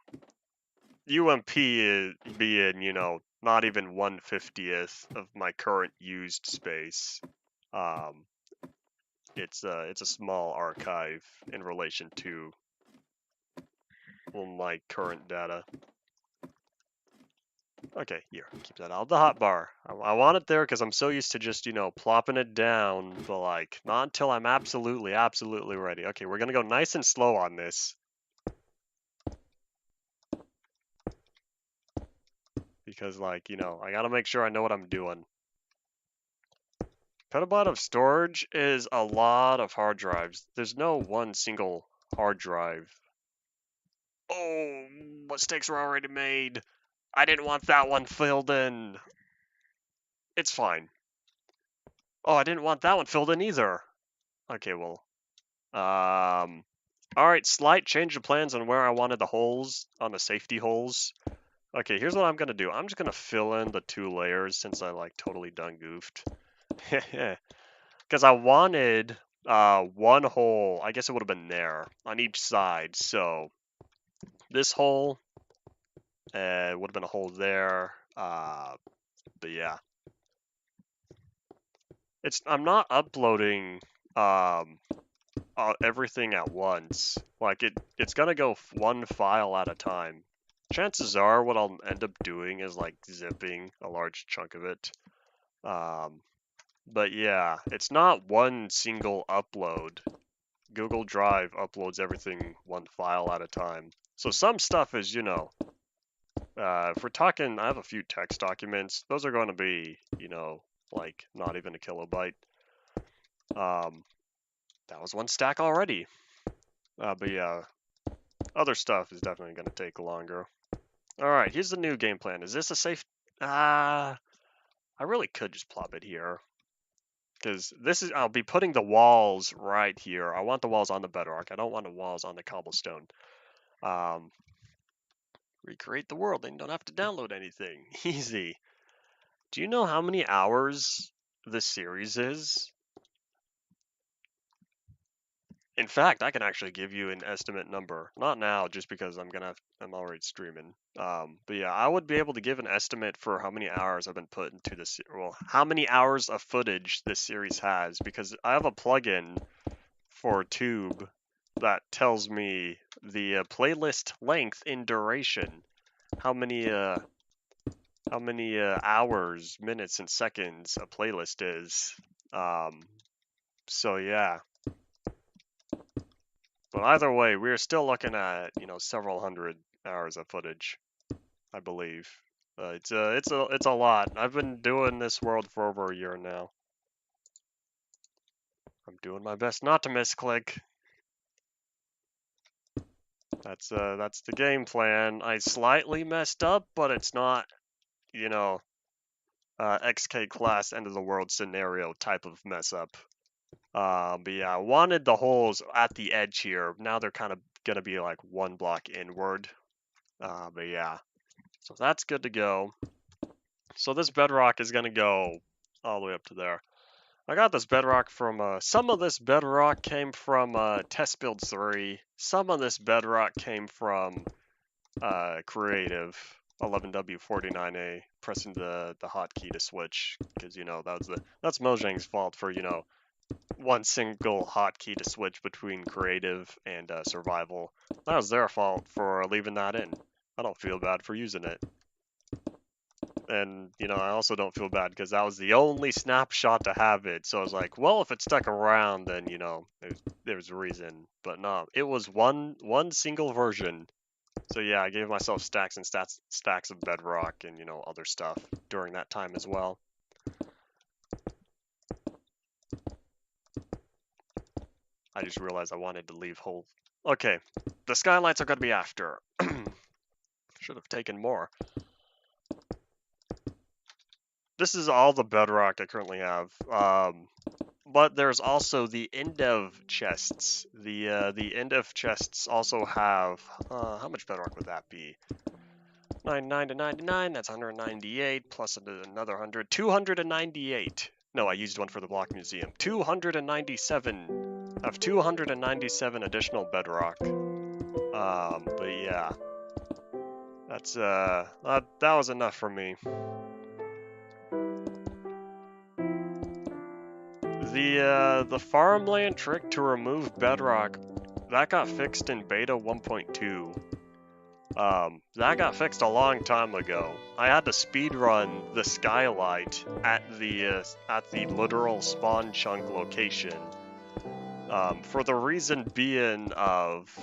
UMP is being, you know, not even 1/50th of my current used space. It's a small archive in relation to, well, my current data. Okay, here, keep that out of the hotbar. I want it there because I'm so used to just, you know, plopping it down, but like, not until I'm absolutely ready. Okay, we're gonna go nice and slow on this. Because, like, you know, I gotta make sure I know what I'm doing. Petabyte of storage is a lot of hard drives. There's no one single hard drive. Oh, mistakes were already made. I didn't want that one filled in. It's fine. Oh, I didn't want that one filled in either. Okay, well. Alright, slight change of plans on where I wanted the holes, on the safety holes. Okay, here's what I'm gonna do. I'm just gonna fill in the 2 layers since I, like, totally done goofed. Because I wanted one hole, I guess it would have been there, on each side. So this hole would have been a hole there. But yeah. I'm not uploading everything at once. Like, it's gonna go one file at a time. Chances are what I'll end up doing is, like, zipping a large chunk of it. But yeah, it's not one single upload. Google Drive uploads everything one file at a time. So some stuff is, you know, if we're talking, I have a few text documents. Those are going to be, you know, like not even a kilobyte. That was one stack already. But yeah, other stuff is definitely going to take longer. All right, here's the new game plan. Is this a safe? I really could just plop it here. Because this is, I'll be putting the walls right here. I want the walls on the bedrock. I don't want the walls on the cobblestone. Recreate the world, and you don't have to download anything. Easy. Do you know how many hours this series is? In fact, I can actually give you an estimate number. Not now, just because I'm already streaming. But yeah, I would be able to give an estimate for how many hours I've been put into this. Well, how many hours of footage this series has, because I have a plugin for Tube that tells me the playlist length in duration. How many hours, minutes, and seconds a playlist is. So yeah. But either way, we're still looking at, you know, several hundred hours of footage, I believe. It's a lot. I've been doing this world for over a year now. I'm doing my best not to misclick. That's the game plan. I slightly messed up, but it's not, you know, XK class end of the world scenario type of mess up. But yeah, I wanted the holes at the edge here. Now they're kind of gonna be like one block inward. But yeah, so that's good to go. So this bedrock is gonna go all the way up to there. I got this bedrock from, some of this bedrock came from Test Build 3. Some of this bedrock came from Creative 11W49A, pressing the hotkey to switch, because, you know, that's Mojang's fault for, you know, one single hotkey to switch between creative and survival. That was their fault for leaving that in. I don't feel bad for using it. And, you know, I also don't feel bad because that was the only snapshot to have it. So I was like, well, if it stuck around, then, you know, there's a reason. But no, it was one single version. So yeah, I gave myself stacks and stacks of bedrock and, you know, other stuff during that time as well. I just realized I wanted to leave whole. Okay, the skylights are going to be after. Should have taken more. This is all the bedrock I currently have. But there's also the Endev chests. The Endev chests also have, how much bedrock would that be? 99 to 99, that's 198, plus another 100, 298. No, I used one for the block museum. 297. I have 297 additional bedrock. But yeah, that's that was enough for me. The farmland trick to remove bedrock, that got fixed in beta 1.2. That got fixed a long time ago. I had to speedrun the skylight at the literal spawn chunk location. For the reason being of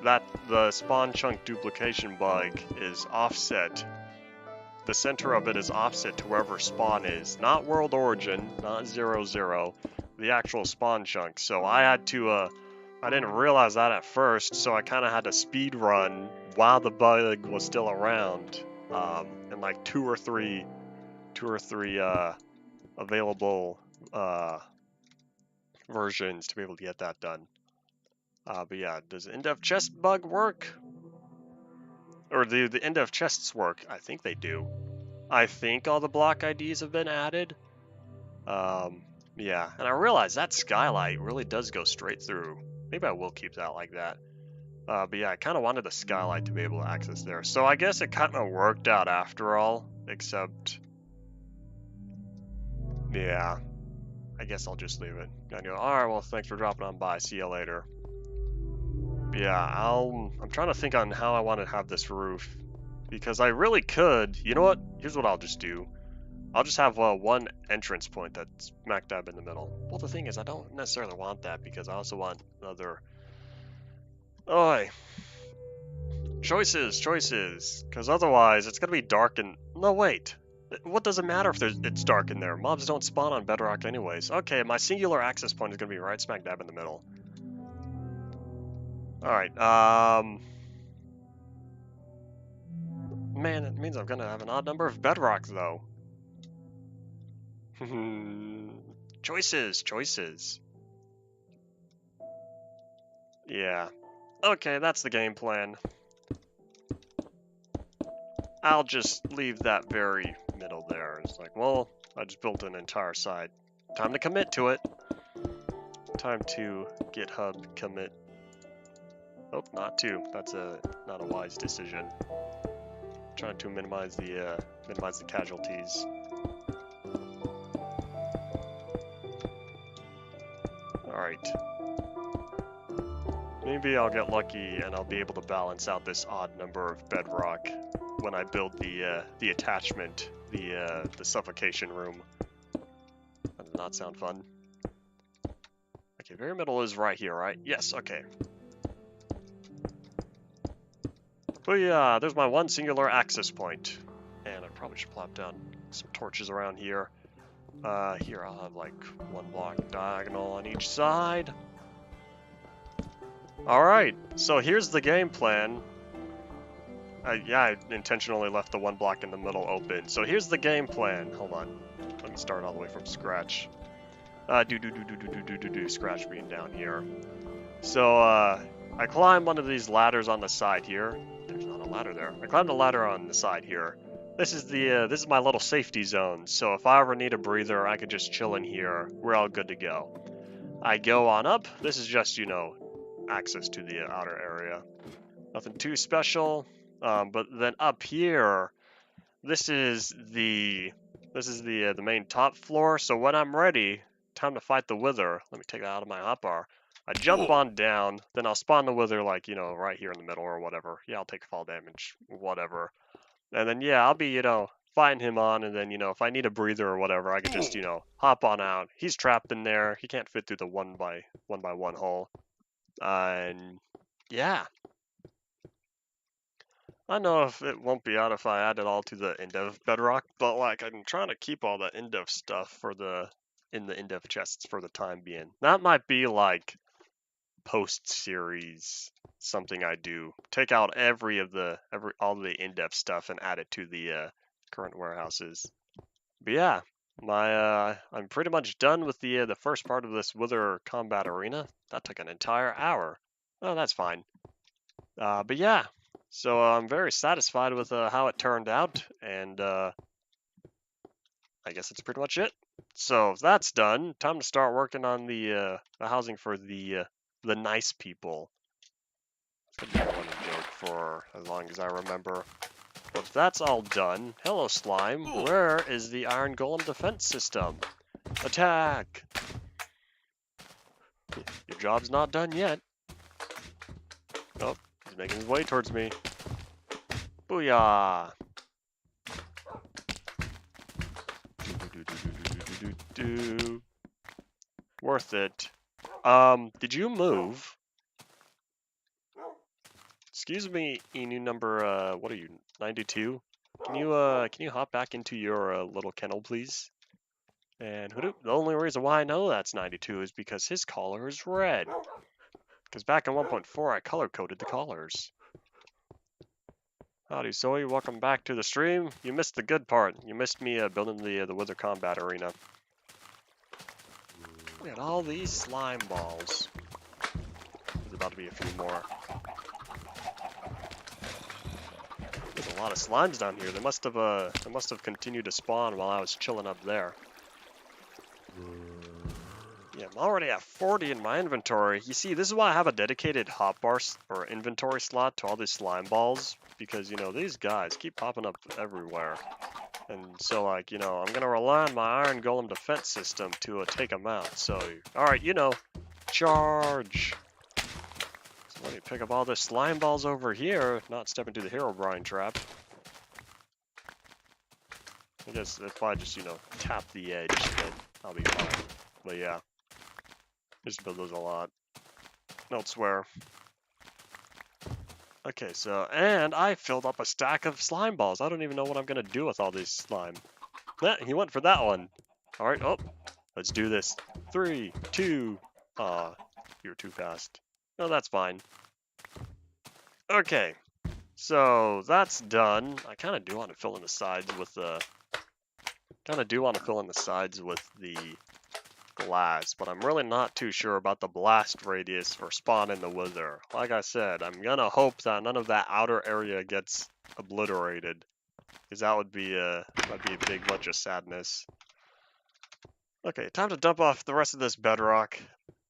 that the spawn chunk duplication bug is offset. The center of it is offset to wherever spawn is, not world origin, not 0, the actual spawn chunk. So I had to I didn't realize that at first, so I kind of had to speed run while the bug was still around, and like two or three available versions to be able to get that done. But yeah, does in-depth chest bug work? Or the in-depth chests work? I think they do. I think all the block IDs have been added. Yeah, and I realize that skylight really does go straight through. Maybe I will keep that like that. But yeah, I kind of wanted the skylight to be able to access there. So I guess it kind of worked out after all, except... Yeah, I guess I'll just leave it. I go, alright, well, thanks for dropping on by. See you later. But yeah, I'm trying to think on how I want to have this roof. Because I really could... You know what? Here's what I'll just do. I'll just have one entrance point that's smack dab in the middle. Well, the thing is, I don't necessarily want that because I also want another... Oh, choices. Because otherwise, it's going to be dark and... No, wait. What does it matter if it's dark in there? Mobs don't spawn on bedrock anyways. Okay, my singular access point is going to be right smack dab in the middle. Alright, man, it means I'm going to have an odd number of bedrock, though. Choices. Yeah. Okay, that's the game plan. I'll just leave that very middle there. It's like, well, I just built an entire side. Time to commit to it. Time to GitHub commit. Oh, not to. That's not a wise decision. Trying to minimize the casualties. Alright. Maybe I'll get lucky and I'll be able to balance out this odd number of bedrock when I build the attachment, the suffocation room. That does not sound fun. Okay, very middle is right here, right? Yes, okay. But yeah, there's my one singular access point. And I probably should plop down some torches around here. Here I'll have like one block diagonal on each side. Alright, so here's the game plan. Yeah, I intentionally left the one block in the middle open. So here's the game plan. Hold on. Let me start all the way from scratch. Scratch being down here. So, I climb one of these ladders on the side here. There's not a ladder there. I climb the ladder on the side here. This is my little safety zone. So if I ever need a breather, I could just chill in here. We're all good to go. I go on up. This is just, you know, access to the outer area. Nothing too special. But then up here, this is the main top floor. So when I'm ready, time to fight the wither. Let me take that out of my hotbar. I jump on down, then I'll spawn the wither like, you know, right here in the middle or whatever. Yeah, I'll take fall damage, whatever. And then yeah, I'll be, you know, fighting him on, and then, you know, if I need a breather or whatever, I can just, you know, hop on out. He's trapped in there. He can't fit through the one by one hole. And yeah. I know if it won't be out if I add it all to the in-dev bedrock, but like I'm trying to keep all the in-dev stuff for in the in-dev chests for the time being. That might be like post-series something I do. Take out all the in-depth stuff and add it to the current warehouses. But yeah, I'm pretty much done with the first part of this Wither combat arena. That took an entire hour. Oh, that's fine. But yeah, so I'm very satisfied with how it turned out, and I guess that's pretty much it. So if that's done, time to start working on the housing for the nice people. Been a running joke for as long as I remember. But if that's all done, hello slime, where is the iron golem defense system? Attack! Your job's not done yet. Oh, he's making his way towards me. Booyah! Worth it. Did you move? Excuse me, Enu number, what are you, 92? Can you hop back into your little kennel, please? And the only reason why I know that's 92 is because his collar is red. Because back in 1.4, I color-coded the collars. Howdy, Zoe. Welcome back to the stream. You missed the good part. You missed me building the Wither Combat Arena. Look at all these slime balls. There's about to be a few more. There's a lot of slimes down here. They must have continued to spawn while I was chilling up there. Yeah, I'm already at 40 in my inventory. You see, this is why I have a dedicated hotbar or inventory slot to all these slime balls, because, you know, these guys keep popping up everywhere. And so, like, you know, I'm going to rely on my iron golem defense system to take them out. So, alright, you know, charge! So let me pick up all the slime balls over here, not step into the Herobrine trap. I guess if I just, you know, tap the edge, then I'll be fine. But yeah. Just build those a lot. Elsewhere. Okay, so, and I filled up a stack of slime balls. I don't even know what I'm gonna do with all these slime. He went for that one. Alright, oh, let's do this. 3, 2, you're too fast. No, that's fine. Okay, so that's done. I kinda do want to fill in the sides with the glass, but I'm really not too sure about the blast radius for spawning the wither. Like I said, I'm gonna hope that none of that outer area gets obliterated, because that would be a big bunch of sadness. Okay, time to dump off the rest of this bedrock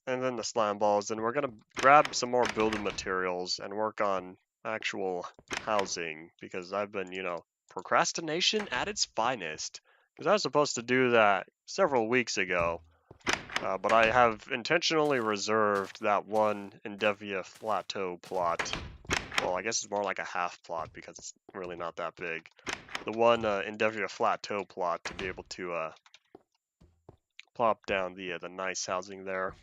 and then the slime balls, and we're gonna grab some more building materials and work on actual housing, because I've been, you know, procrastination at its finest, because I was supposed to do that several weeks ago. But I have intentionally reserved that one Endevia Plateau plot. Well, I guess it's more like a half plot because it's really not that big. The one Endevia Plateau plot to be able to plop down the nice housing there.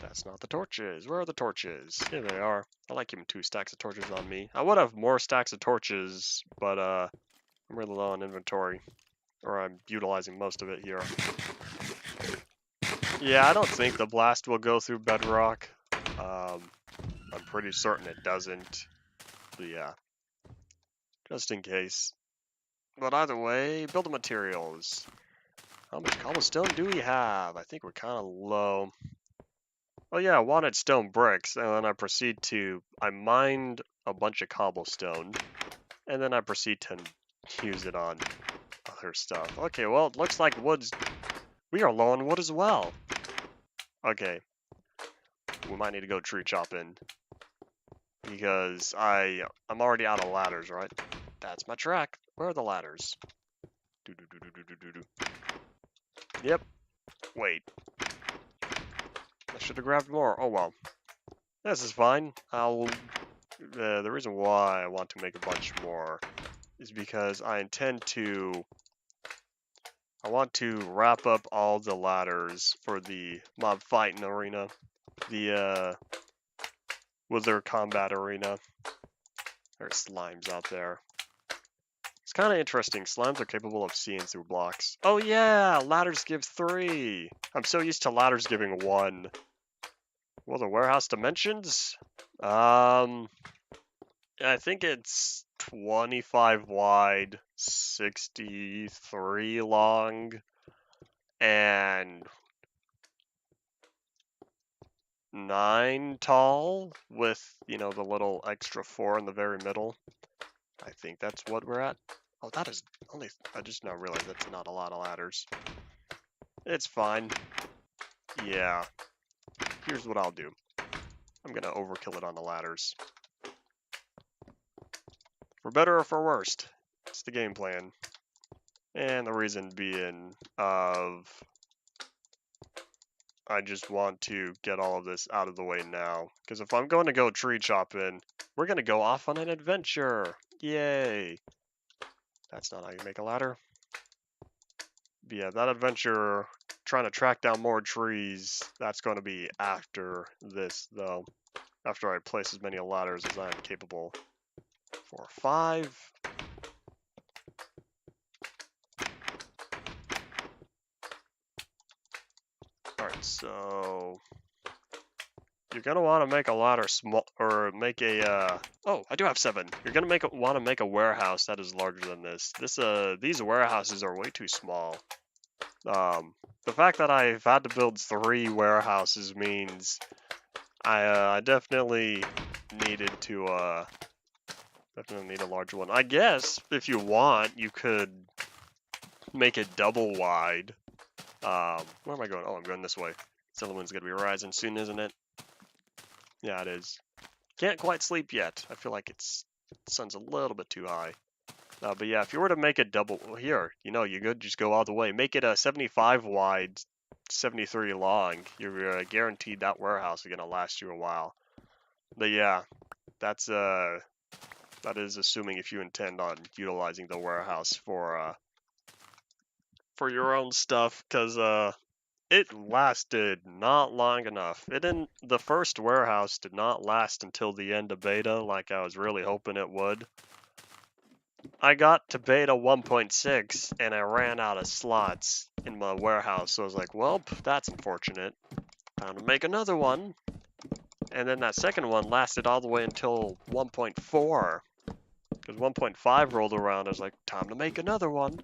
That's not the torches. Where are the torches? Here they are. I like keeping 2 stacks of torches on me. I would have more stacks of torches, but I'm really low on inventory. Or I'm utilizing most of it here. Yeah, I don't think the blast will go through bedrock. I'm pretty certain it doesn't. But yeah, just in case. But either way, building materials. How much cobblestone do we have? I think we're kind of low. Oh yeah, I wanted stone bricks, and then I mined a bunch of cobblestone, and then I proceed to use it on other stuff. Okay, well, it looks like we are low on wood as well. Okay, we might need to go tree chopping, because I'm already out of ladders, right? That's my track. Where are the ladders? Yep. Wait. I should have grabbed more. Oh well. This is fine. The reason why I want to make a bunch more is because I want to wrap up all the ladders for the mob fighting arena. The Wither combat arena. There's slimes out there. It's kind of interesting. Slimes are capable of seeing through blocks. Oh yeah, ladders give 3. I'm so used to ladders giving 1. Well, the warehouse dimensions? I think it's 25 wide, 63 long, and 9 tall, with, you know, the little extra 4 in the very middle. I think that's what we're at. Oh, that is only... I just now realized that's not a lot of ladders. It's fine. Yeah. Here's what I'll do. I'm gonna overkill it on the ladders. For better or for worst, it's the game plan. And the reason being of I just want to get all of this out of the way now. Because if I'm going to go tree chopping, we're going to go off on an adventure. Yay. That's not how you make a ladder. But yeah, that adventure, trying to track down more trees, that's going to be after this, though. After I place as many ladders as I am capable. 4, 5. Alright, so you're gonna want to make a ladder small, or make a. Oh, I do have 7. You're gonna want to make a warehouse that is larger than this. These warehouses are way too small. The fact that I've had to build 3 warehouses means I definitely needed to definitely need a larger one. I guess if you want, you could make it double wide. Where am I going? Oh, I'm going this way. Sun wind's gonna be rising soon, isn't it? Yeah, it is. Can't quite sleep yet. I feel like the sun's a little bit too high. But yeah, if you were to make it double, well, here, you could just go all the way. Make it a 75 wide, 73 long. You're guaranteed that warehouse is gonna last you a while. But yeah, that is assuming if you intend on utilizing the warehouse for your own stuff, because it lasted not long enough. The first warehouse did not last until the end of beta, like I was really hoping it would. I got to beta 1.6 and I ran out of slots in my warehouse, so I was like, well, that's unfortunate. Time to make another one. And then that second one lasted all the way until 1.4. Because 1.5 rolled around, I was like, time to make another one.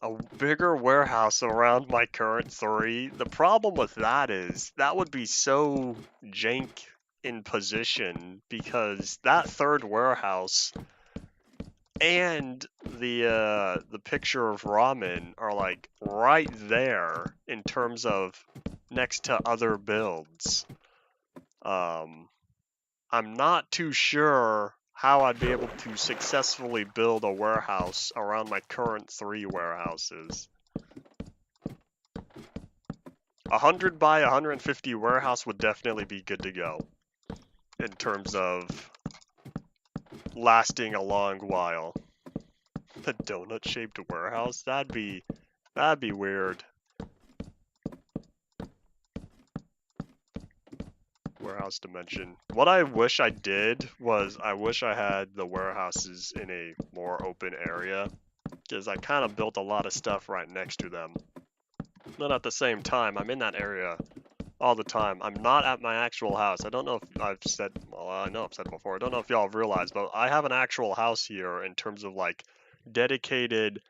A bigger warehouse around my current 3. The problem with that is that would be so jank in position, because that third warehouse and the picture of ramen are like right there in terms of next to other builds. I'm not too sure how I'd be able to successfully build a warehouse around my current 3 warehouses. 100 by 150 warehouse would definitely be good to go in terms of lasting a long while. The donut-shaped warehouse? That'd be weird. Warehouse dimension. What I wish I did was I wish I had the warehouses in a more open area, because I kind of built a lot of stuff right next to them. But at the same time, I'm in that area all the time. I'm not at my actual house. I don't know if I've said, well, I know I've said it before. I don't know if y'all have realized, but I have an actual house here in terms of like dedicated,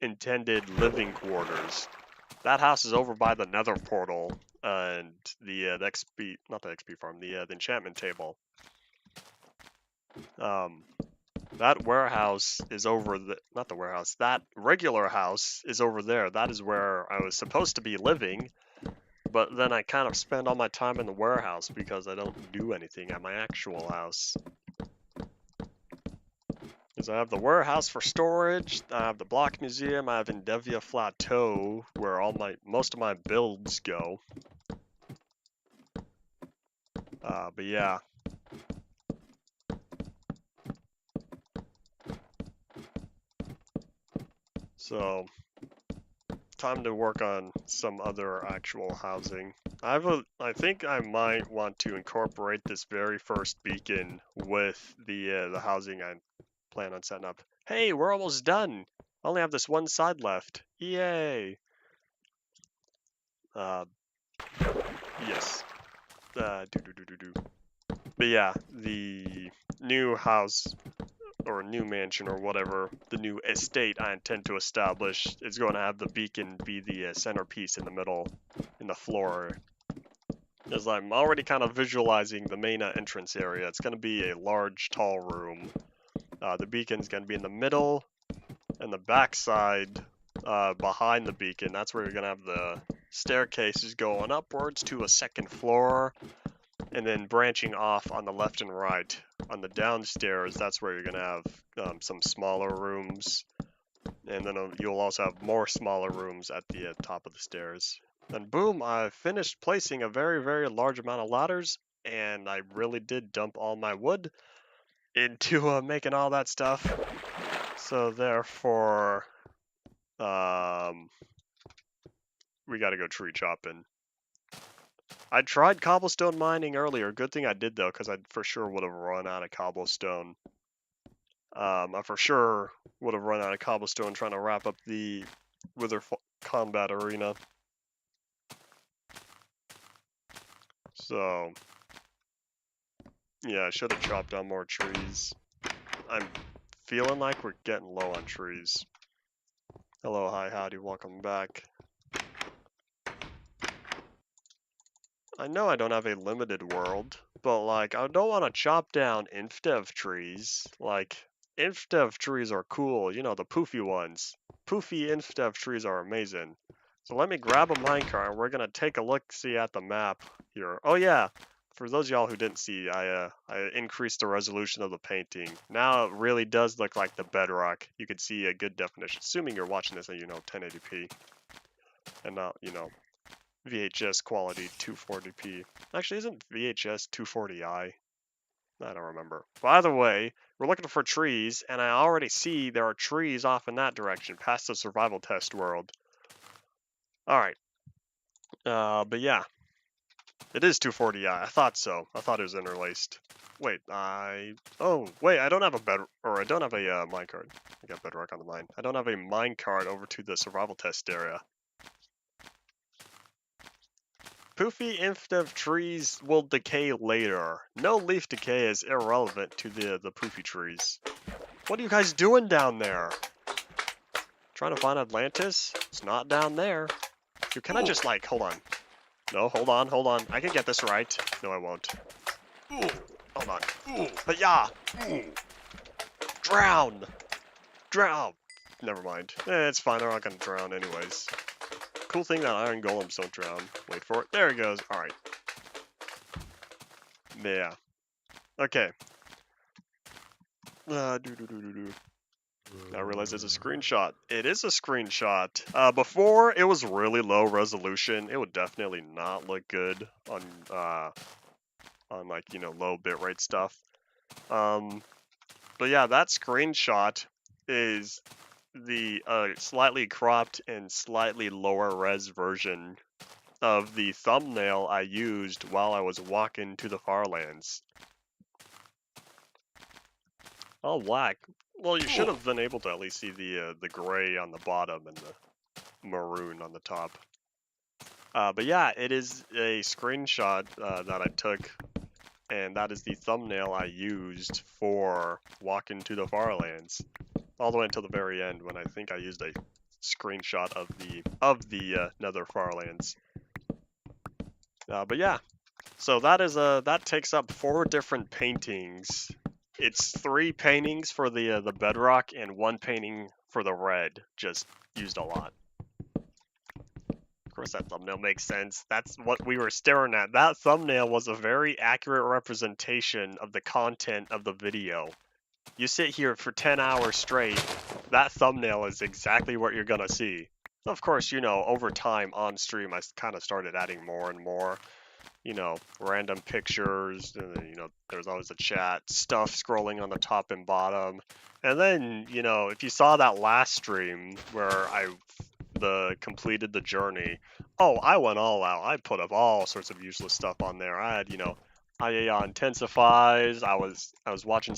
intended living quarters. That house is over by the Nether portal and the XP, not the XP farm, the enchantment table. That warehouse is over not the warehouse, that regular house is over there. That is where I was supposed to be living, but then I kind of spend all my time in the warehouse because I don't do anything at my actual house. Because I have the warehouse for storage, I have the block museum, I have Endevia Plateau, where most of my builds go. But yeah. So, time to work on some other actual housing. I think I might want to incorporate this very first beacon with the housing I plan on setting up. Hey, we're almost done. I only have this one side left. Yay! Yes. But yeah, the new house or new mansion or whatever, the new estate I intend to establish is going to have the beacon be the centerpiece in the middle, in the floor. As I'm already kind of visualizing the main entrance area, it's going to be a large, tall room. The beacon's going to be in the middle, and the back side, behind the beacon, that's where you're going to have staircases going upwards to a second floor, and then branching off on the left and right. On the downstairs, that's where you're gonna have some smaller rooms, and then you'll also have more smaller rooms at the top of the stairs. And boom, I finished placing a very, very large amount of ladders, and I really did dump all my wood into making all that stuff. So therefore, we gotta go tree chopping. I tried cobblestone mining earlier. Good thing I did though, because I for sure would have run out of cobblestone. I for sure would have run out of cobblestone trying to wrap up the Wither combat arena. So, yeah, I should have chopped down more trees. I'm feeling like we're getting low on trees. Hello, hi, howdy, welcome back. I know I don't have a limited world, but like, I don't want to chop down infdev trees. Like, infdev trees are cool, you know, the poofy ones. Poofy infdev trees are amazing. So let me grab a minecart and we're gonna take a look-see at the map here. Oh yeah, for those of y'all who didn't see, I increased the resolution of the painting. Now it really does look like the bedrock. You can see a good definition, assuming you're watching this at, 1080p. And not, VHS quality 240p. Actually, isn't VHS 240i? I don't remember. By the way, we're looking for trees, and I already see there are trees off in that direction, past the survival test world. Alright. But yeah. It is 240i. I thought so. I thought it was interlaced. Wait, oh, wait, I don't have I don't have a minecart. I got bedrock on the mine. I don't have a minecart over to the survival test area. Poofy infdev trees will decay later. No leaf decay is irrelevant to the poofy trees. What are you guys doing down there? Trying to find Atlantis? It's not down there. Dude, can I just like, hold on. No, hold on. I can get this right. No, I won't. Hold on. But yeah. Drown! Drown! Never mind. It's fine, they're not gonna drown anyways. Cool thing that iron golems don't drown. Wait for it. There it goes. Alright. Yeah. Okay. I realize it's a screenshot. It is a screenshot. Before, it was really low resolution. It would definitely not look good on like, low bitrate stuff. But yeah, that screenshot is the slightly cropped and slightly lower res version of the thumbnail I used while I was walking to the Far Lands. Oh, black. Well, you should have been able to at least see the gray on the bottom and the maroon on the top. But yeah, it is a screenshot that I took, and that is the thumbnail I used for walking to the Far Lands. All the way until the very end, when I think I used a screenshot of the Nether Far Lands. But yeah, so that takes up 4 different paintings. It's 3 paintings for the bedrock and 1 painting for the red. Just used a lot. Of course, that thumbnail makes sense. That's what we were staring at. That thumbnail was a very accurate representation of the content of the video. You sit here for 10 hours straight, that thumbnail is exactly what you're gonna see. Of course, over time on stream, I kind of started adding more and more, random pictures, and then, there's always the chat, stuff scrolling on the top and bottom. And then, if you saw that last stream where I completed the journey, oh, I went all out. I put up all sorts of useless stuff on there. I had, IA intensifies. I was watching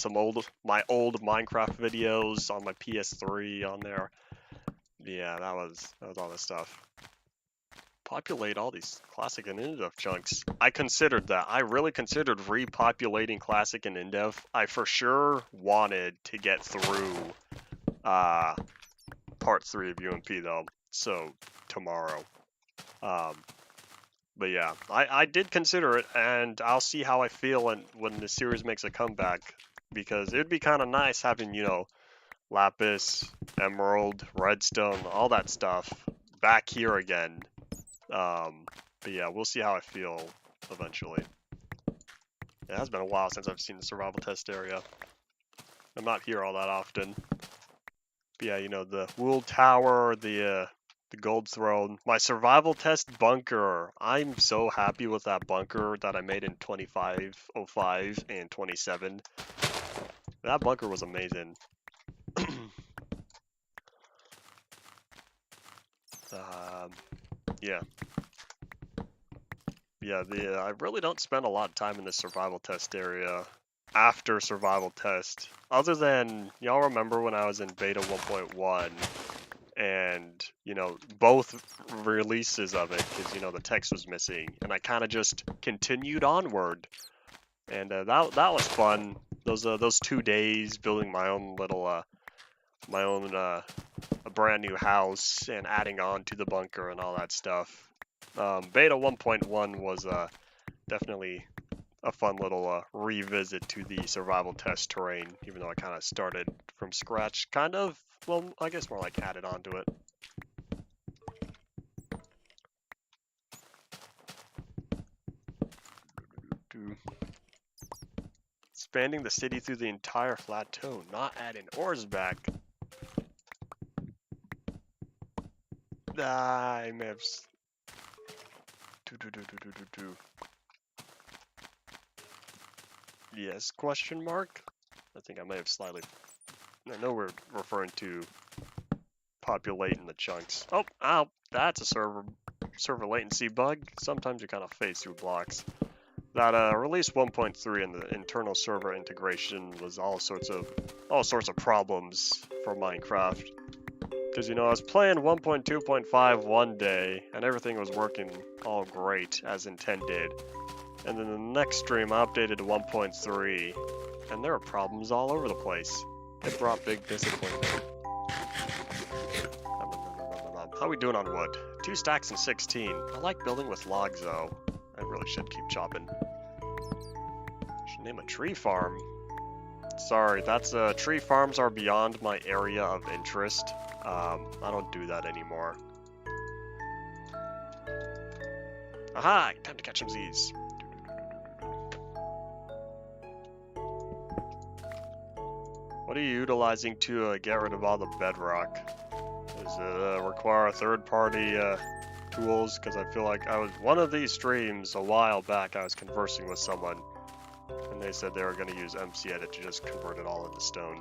my old Minecraft videos on my PS3 on there. Yeah, that was all this stuff. Populate all these classic and indev chunks. I considered that. I really considered repopulating classic and indev. I for sure wanted to get through part 3 of UMP though. So tomorrow. But yeah, I did consider it, and I'll see how I feel when the series makes a comeback, because it would be kind of nice having, lapis, emerald, redstone, all that stuff back here again. But yeah, we'll see how I feel eventually. It has been a while since I've seen the survival test area. I'm not here all that often. But yeah, you know, the Wool Tower, the Gold Throne, my survival test bunker. I'm so happy with that bunker that I made in 2505 and 27. That bunker was amazing. Yeah. Yeah, I really don't spend a lot of time in the survival test area after survival test. Other than, y'all remember when I was in beta 1.1 and, you know, both releases of it, because, you know, the text was missing, and I kind of just continued onward. And that was fun. Those 2 days building my own little, a brand new house and adding on to the bunker and all that stuff. Beta 1.1 was definitely a fun little revisit to the survival test terrain, even though I kind of started from scratch, kind of. Well, I guess more like added on to it. Expanding the city through the entire plateau, not adding ores back. I may have. Yes, question mark? I think I may have slightly. I know we're referring to populating the chunks. Oh, ow, that's a server latency bug. Sometimes you kind of phase through blocks. That release 1.3 and the internal server integration was all sorts of problems for Minecraft. Because, you know, I was playing 1.2.5 one day and everything was working all great as intended. And then the next stream I updated to 1.3 and there were problems all over the place. It brought big disappointment. How we doing on wood? 2 stacks and 16. I like building with logs though. I really should keep chopping. Should name a tree farm. Sorry, that's tree farms are beyond my area of interest. I don't do that anymore. Aha! Time to catch some Z's. What are you utilizing to get rid of all the bedrock? Does it require third-party tools? Because I feel like I was one of these streams a while back. I was conversing with someone, and they said they were going to use MC-Edit to just convert it all into stone.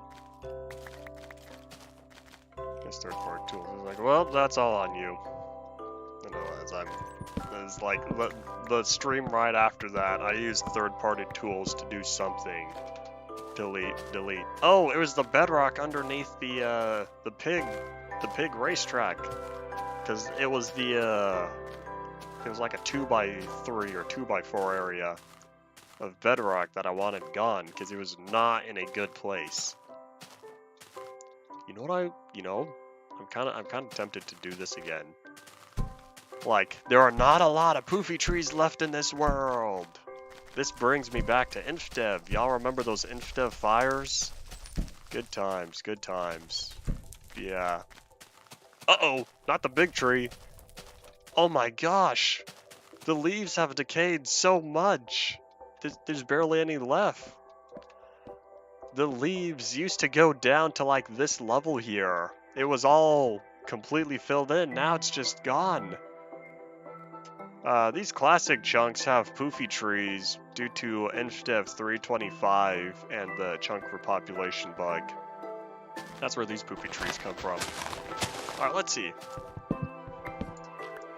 Guess third-party tools. I was like, well, that's all on you. You know, as like the stream right after that, I used third-party tools to do something. Delete. Oh, it was the bedrock underneath the pig racetrack, because it was like a 2x3 or 2x4 area of bedrock that I wanted gone because it was not in a good place. You know what I'm kind of tempted to do this again. Like, there are not a lot of poofy trees left in this world. This brings me back to InfDev. Y'all remember those InfDev fires? Good times, good times. Yeah. Uh-oh, not the big tree. Oh my gosh. The leaves have decayed so much. There's barely any left. The leaves used to go down to like this level here. It was all completely filled in. Now it's just gone. These classic chunks have poofy trees due to InfDev 325 and the chunk repopulation bug. That's where these poofy trees come from. Alright, let's see.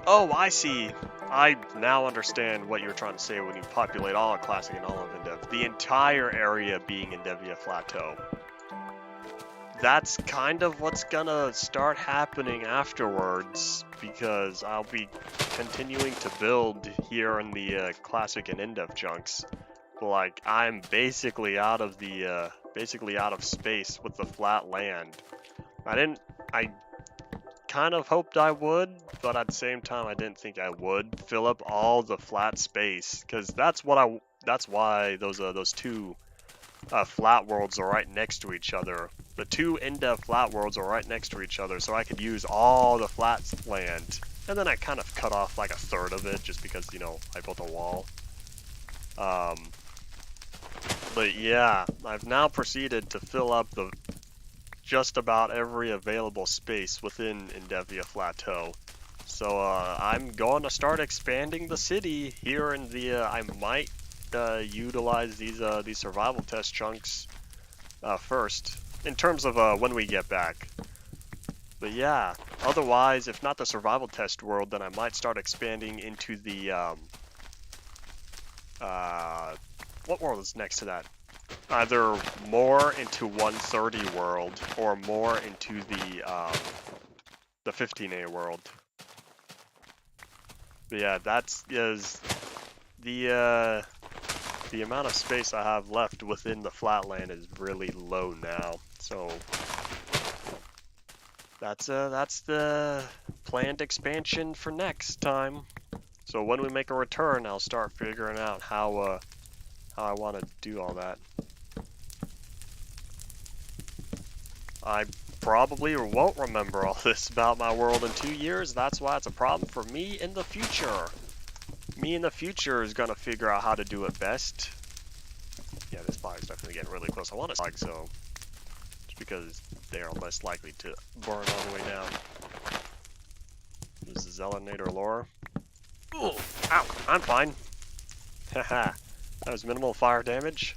Oh, I see. I now understand what you're trying to say when you populate all of Classic and all of InDev. The entire area being Endevia Plateau. That's kind of what's gonna start happening afterwards, because I'll be continuing to build here in the Classic and InDev chunks. But like, I'm basically out of space with the flat land. I kind of hoped I would, but at the same time I didn't think I would fill up all the flat space, because that's why those two flat worlds are right next to each other. The two InDev flat worlds are right next to each other, so I could use all the flat land And then I kind of cut off like a third of it just because, you know, I built a wall. But yeah, I've now proceeded to fill up the just about every available space within Endevia Plateau. So I'm going to start expanding the city here in the. I might utilize these survival test chunks first in terms of when we get back. But yeah, otherwise, if not the survival test world, then I might start expanding into the what world is next to that? Either more into 130 world or more into the 15A world. But yeah, that's is the amount of space I have left within the flatland is really low now. So that's the planned expansion for next time. So when we make a return, I'll start figuring out how I want to do all that. I probably won't remember all this about my world in 2 years. That's why it's a problem for me in the future. Me in the future is gonna figure out how to do it best. Yeah, this fire is definitely getting really close. I want to flag so, just because they are less likely to burn all the way down. This is Zelinator lore. Ooh, ow, I'm fine. Haha, that was minimal fire damage.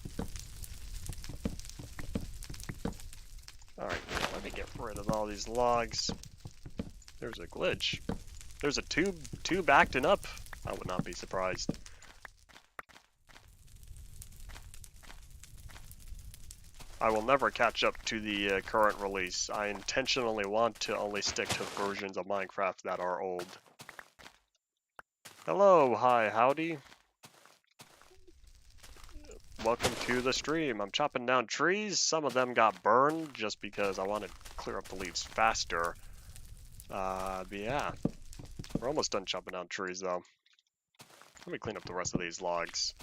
Alright, let me get rid of all these logs. There's a glitch. There's a tube acting up. I would not be surprised. I will never catch up to the current release. I intentionally want to only stick to versions of Minecraft that are old. Hello, hi, howdy. Welcome to the stream. I'm chopping down trees. Some of them got burned just because I wanted to clear up the leaves faster. But yeah, we're almost done chopping down trees though. Let me clean up the rest of these logs.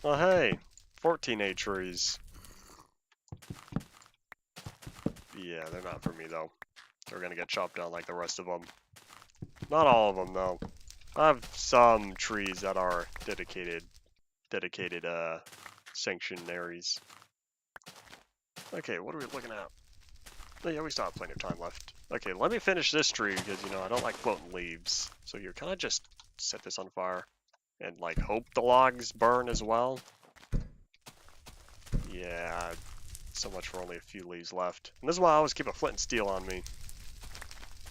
Oh hey, 14A trees. Yeah, they're not for me though. They're gonna get chopped down like the rest of them. Not all of them though. I have some trees that are dedicated sanctuaries. Okay, what are we looking at? Oh, yeah, we still have plenty of time left. Okay, let me finish this tree because, you know, I don't like floating leaves. So here, can I just set this on fire and, like, hope the logs burn as well? Yeah, so much for only a few leaves left. And this is why I always keep a flint and steel on me.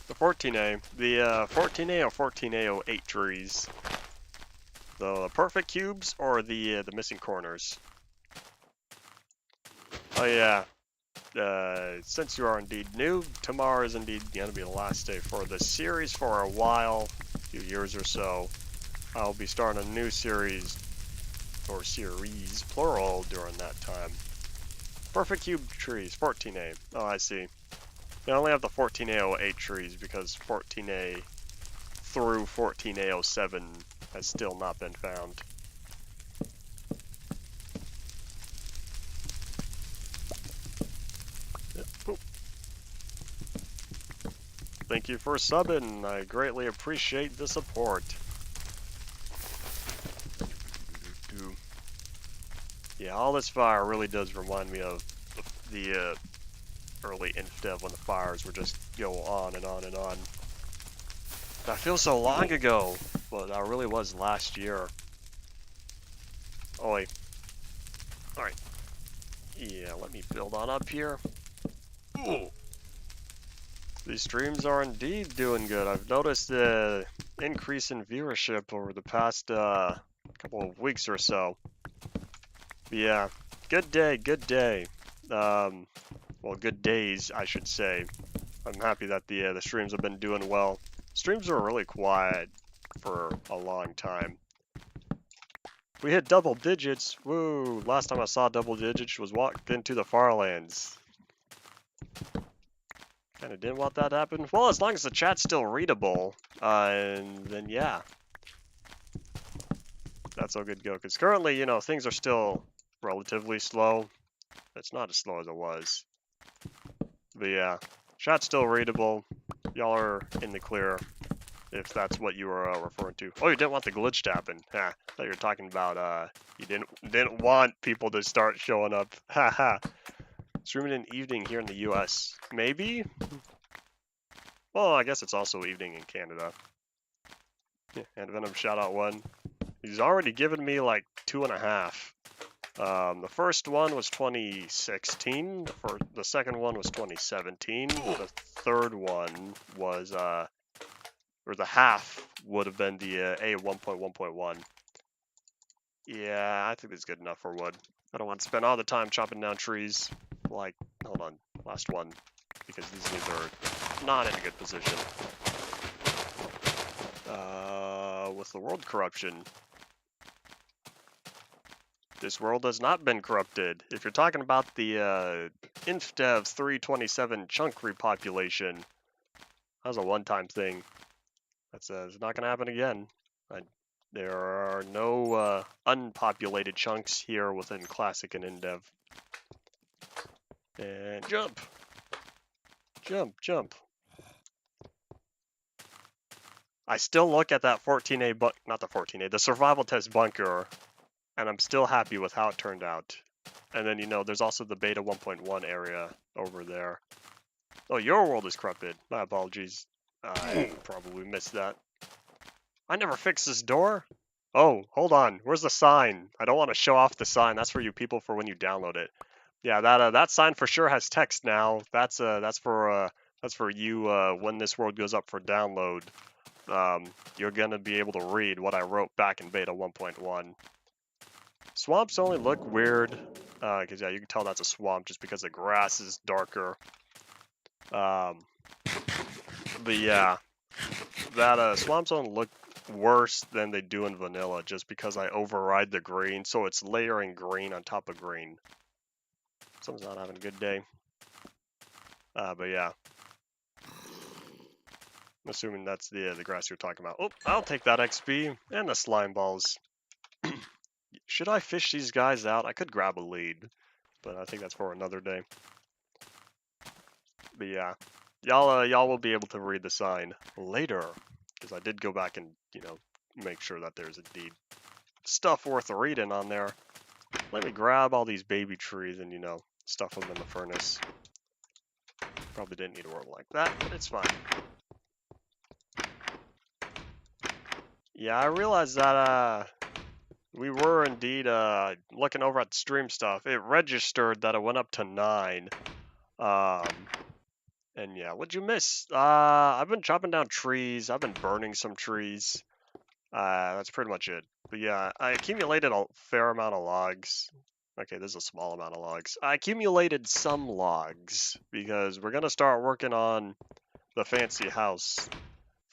The 14A. The 14A or 14A08 trees. The perfect cubes or the missing corners? Oh yeah. Since you are indeed new, tomorrow is indeed going to be the last day for the series for a while, a few years or so. I'll be starting a new series, or series, plural, during that time. Perfect cube trees, 14A. Oh, I see. I only have the 14A08 trees because 14A through 14A07 has still not been found. Oop. Thank you for subbing. I greatly appreciate the support. Yeah, all this fire really does remind me of the early InfDev when the fires would just go on and on and on. That feels so long ago, but that really was last year. Oh wait. Alright. Yeah, let me build on up here. Ooh. These streams are indeed doing good. I've noticed the increase in viewership over the past couple of weeks or so. But yeah, good day, good day. Well, good days, I should say. I'm happy that the streams have been doing well. Streams were really quiet for a long time. We hit double digits. Woo! Last time I saw double digits was walked into the Far Lands. Kinda didn't want that to happen. Well, as long as the chat's still readable, and then yeah. That's all good to go. Because currently, you know, things are still relatively slow. It's not as slow as it was. But yeah, chat's still readable. Y'all are in the clear if that's what you were referring to. Oh, you didn't want the glitch to happen. Ha, I thought you were talking about you didn't want people to start showing up. Ha ha. Streaming in evening here in the US. Maybe? Well, I guess it's also evening in Canada. Yeah, and Venom Shoutout 1. He's already given me like 2.5. The first one was 2016. The second one was 2017. The third one was, or the half would have been the A 1.1.1. Yeah, I think that's good enough for wood. I don't want to spend all the time chopping down trees. Like, hold on, last one. Because these leaves are not in a good position. With the world corruption. This world has not been corrupted. If you're talking about the InfDev 327 chunk repopulation, that was a one-time thing. That's it's not going to happen again. There are no unpopulated chunks here within Classic and InDev. And jump! Jump, jump. I still look at that 14A, not the 14A, the survival test bunker, and I'm still happy with how it turned out. And then, you know, there's also the beta 1.1 area over there. Oh, your world is corrupted. My apologies. I probably missed that. I never fixed this door. Oh, hold on. Where's the sign? I don't want to show off the sign. That's for you people for when you download it. Yeah, that sign for sure has text now. That's for you when this world goes up for download. You're gonna be able to read what I wrote back in beta 1.1. Swamps only look weird, because yeah, you can tell that's a swamp just because the grass is darker. But yeah, that swamps only look worse than they do in vanilla just because I override the green, so it's layering green on top of green. Someone's not having a good day. But yeah. I'm assuming that's the grass you're talking about. Oh, I'll take that XP and the slime balls. Should I fish these guys out? I could grab a lead, but I think that's for another day. But yeah, y'all will be able to read the sign later, because I did go back and, you know, make sure that there's indeed stuff worth reading on there. Let me grab all these baby trees and, you know, stuff them in the furnace. Probably didn't need to work like that, but it's fine. Yeah, I realized that we were indeed looking over at the stream stuff. It registered that it went up to 9. And yeah, what'd you miss? I've been chopping down trees. I've been burning some trees. That's pretty much it. But yeah, I accumulated a fair amount of logs. Okay, there's a small amount of logs. I accumulated some logs because we're gonna start working on the fancy house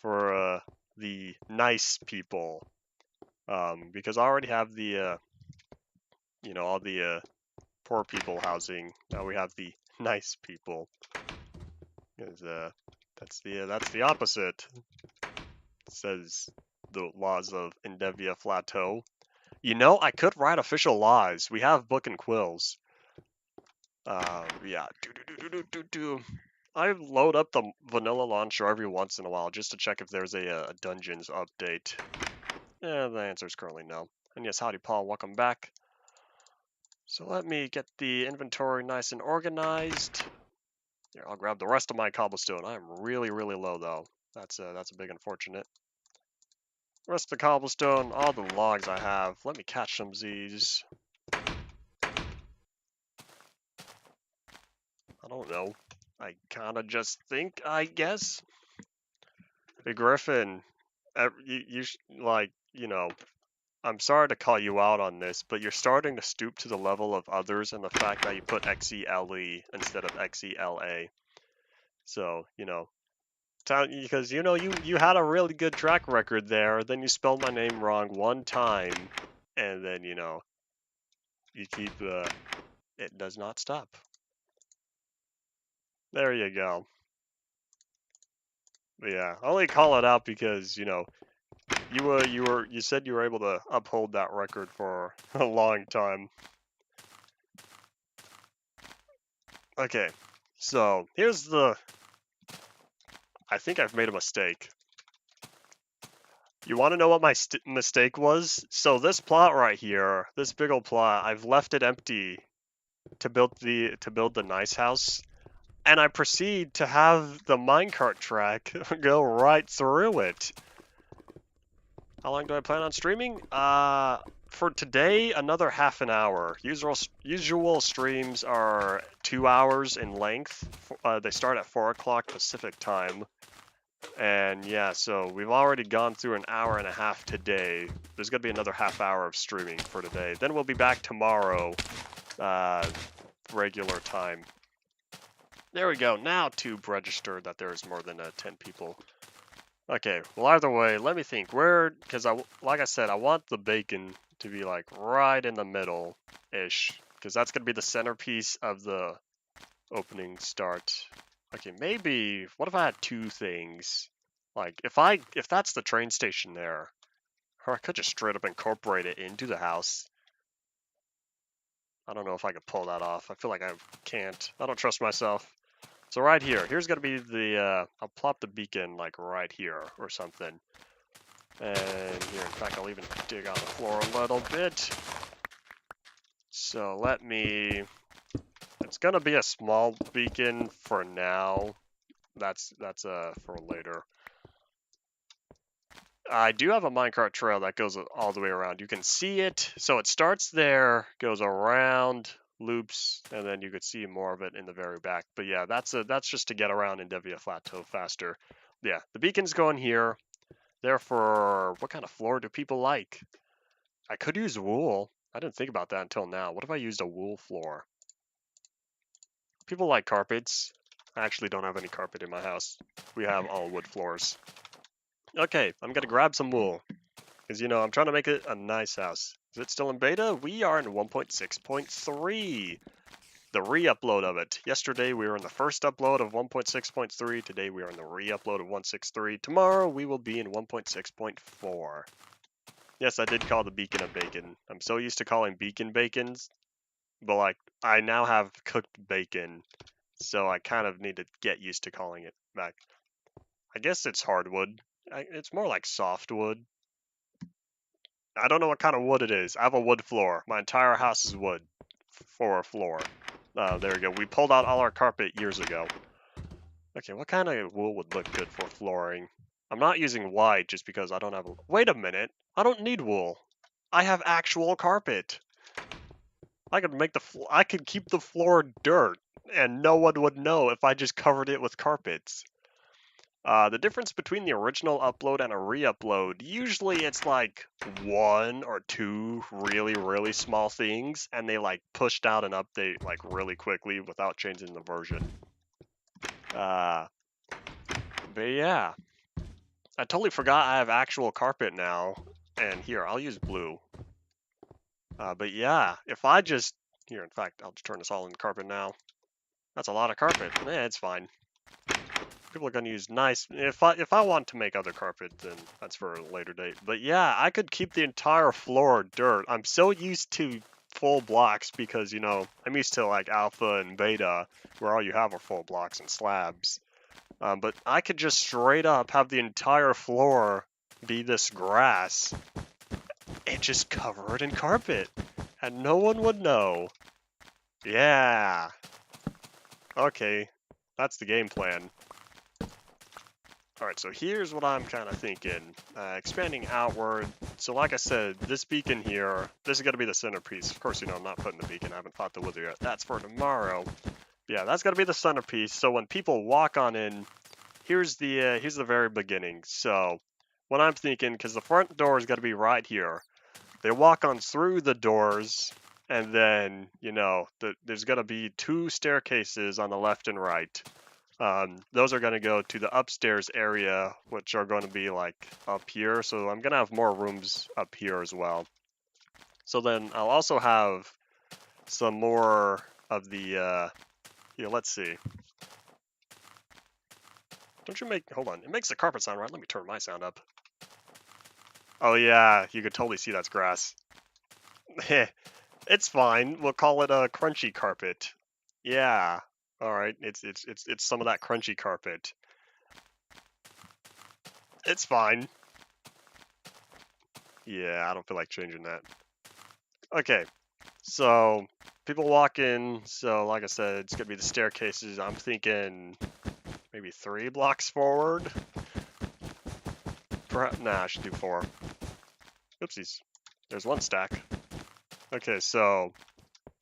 for the nice people. Because I already have the you know, all the poor people housing. Now we have the nice people. Because that's the opposite. It says the laws of Endevia Plateau. You know, I could write official laws. We have book and quills. Yeah. I load up the vanilla launcher every once in a while just to check if there's a dungeons update. Yeah, the answer is currently no. And yes, howdy Paul, welcome back. So let me get the inventory nice and organized. Here, I'll grab the rest of my cobblestone. I'm really, really low though. That's a big unfortunate. Rest of the cobblestone, all the logs I have. Let me catch some Z's. I don't know. I kind of just think, I guess. Hey, Griffin, like, you know, I'm sorry to call you out on this, but you're starting to stoop to the level of others and the fact that you put XELE instead of XELA. So, you know, because, you know, you had a really good track record there, then you spelled my name wrong one time, and then, you know, you keep, it does not stop. There you go. But yeah, I only call it out because, you know, you said you were able to uphold that record for a long time. Okay, so here's the I think I've made a mistake. You want to know what my mistake was? So this plot right here, this big old plot, I've left it empty to build the nice house, and I proceed to have the minecart track go right through it. How long do I plan on streaming? For today, another half an hour. Usual streams are 2 hours in length. They start at 4 o'clock Pacific time. And yeah, so we've already gone through an hour and a half today. There's going to be another half hour of streaming for today. Then we'll be back tomorrow, regular time. There we go. Now Tube registered that there is more than 10 people. Okay, well either way, let me think. Because like I said, I want the bacon to be like right in the middle-ish. Because that's going to be the centerpiece of the opening start. Okay, maybe, what if I had two things? Like, if that's the train station there, or I could just straight up incorporate it into the house. I don't know if I could pull that off. I feel like I can't. I don't trust myself. So right here, here's gonna be the, I'll plop the beacon like right here or something. And here, in fact, I'll even dig on the floor a little bit. So it's gonna be a small beacon for now. That's for later. I do have a minecart trail that goes all the way around. You can see it. So it starts there, goes around, loops, and then you could see more of it in the very back. But yeah, that's just to get around in Devia Plateau faster. Yeah, the beacon's going here. Therefore, what kind of floor do people like? I could use wool. I didn't think about that until now. What if I used a wool floor? People like carpets. I actually don't have any carpet in my house. We have all wood floors. Okay, I'm gonna grab some wool. Because, I'm trying to make it a nice house. Is it still in beta? We are in 1.6.3. The re-upload of it. Yesterday we were in the first upload of 1.6.3. Today we are in the re-upload of 1.6.3. Tomorrow we will be in 1.6.4. Yes, I did call the beacon a bacon. I'm so used to calling beacon bacons. But, like, I now have cooked bacon. So I kind of need to get used to calling it back. I guess it's hardwood. It's more like softwood. I don't know what kind of wood it is. I have a wood floor. My entire house is wood for a floor. There we go. We pulled out all our carpet years ago. Okay, what kind of wool would look good for flooring? I'm not using white just because I don't have a... Wait a minute. I don't need wool. I have actual carpet. I could keep the floor dirt and no one would know if I just covered it with carpets. The difference between the original upload and a re-upload, usually it's like one or two really, really small things, and they like pushed out an update like really quickly without changing the version. But yeah. I totally forgot I have actual carpet now, and here, I'll use blue. But yeah, if I just... Here, in fact, I'll just turn this all into carpet now. That's a lot of carpet. It's fine. People are going to use nice... If I want to make other carpet, then that's for a later date. But yeah, I could keep the entire floor dirt. I'm so used to full blocks because, I'm used to like alpha and beta, where all you have are full blocks and slabs. But I could just straight up have the entire floor be this grass and just cover it in carpet. And no one would know. Yeah. Okay. That's the game plan. Alright, so here's what I'm kind of thinking. Expanding outward. So like I said, this beacon here, this is going to be the centerpiece. Of course, I'm not putting the beacon. I haven't fought the wither yet. That's for tomorrow. Yeah, that's going to be the centerpiece. So when people walk on in, here's the very beginning. So what I'm thinking, because the front door is going to be right here. They walk on through the doors, and then, there's going to be two staircases on the left and right. Those are going to go to the upstairs area, which are going to be like up here. So I'm going to have more rooms up here as well. So then I'll also have some more of the, let's see. Don't you hold on, it makes the carpet sound right. Let me turn my sound up. Oh yeah, you could totally see that's grass. It's fine. We'll call it a crunchy carpet. Yeah. All right. It's some of that crunchy carpet. It's fine. Yeah, I don't feel like changing that. Okay, so people walk in. So like I said, it's gonna be the staircases. I'm thinking maybe 3 blocks forward. Perhaps, nah, I should do 4. Oopsies. There's 1 stack. Okay, so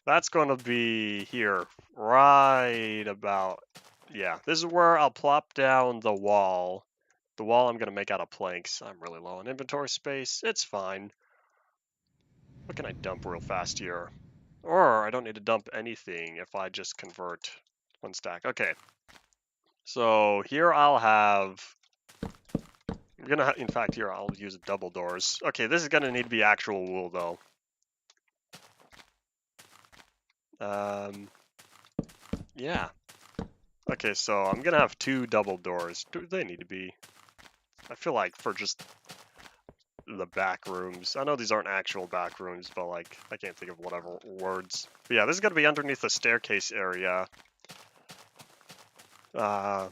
that's going to be here, right about, yeah, this is where I'll plop down the wall. The wall I'm going to make out of planks. I'm really low on inventory space. It's fine. What can I dump real fast here? Or I don't need to dump anything if I just convert 1 stack. Okay. So here I'll have, in fact, here I'll use double doors. Okay, this is going to need to be actual wool though. Yeah. Okay, so I'm gonna have 2 double doors. Do they need to be? I feel like for just the back rooms. I know these aren't actual back rooms, but like, I can't think of whatever words. But yeah, this is gonna be underneath the staircase area. Yeah,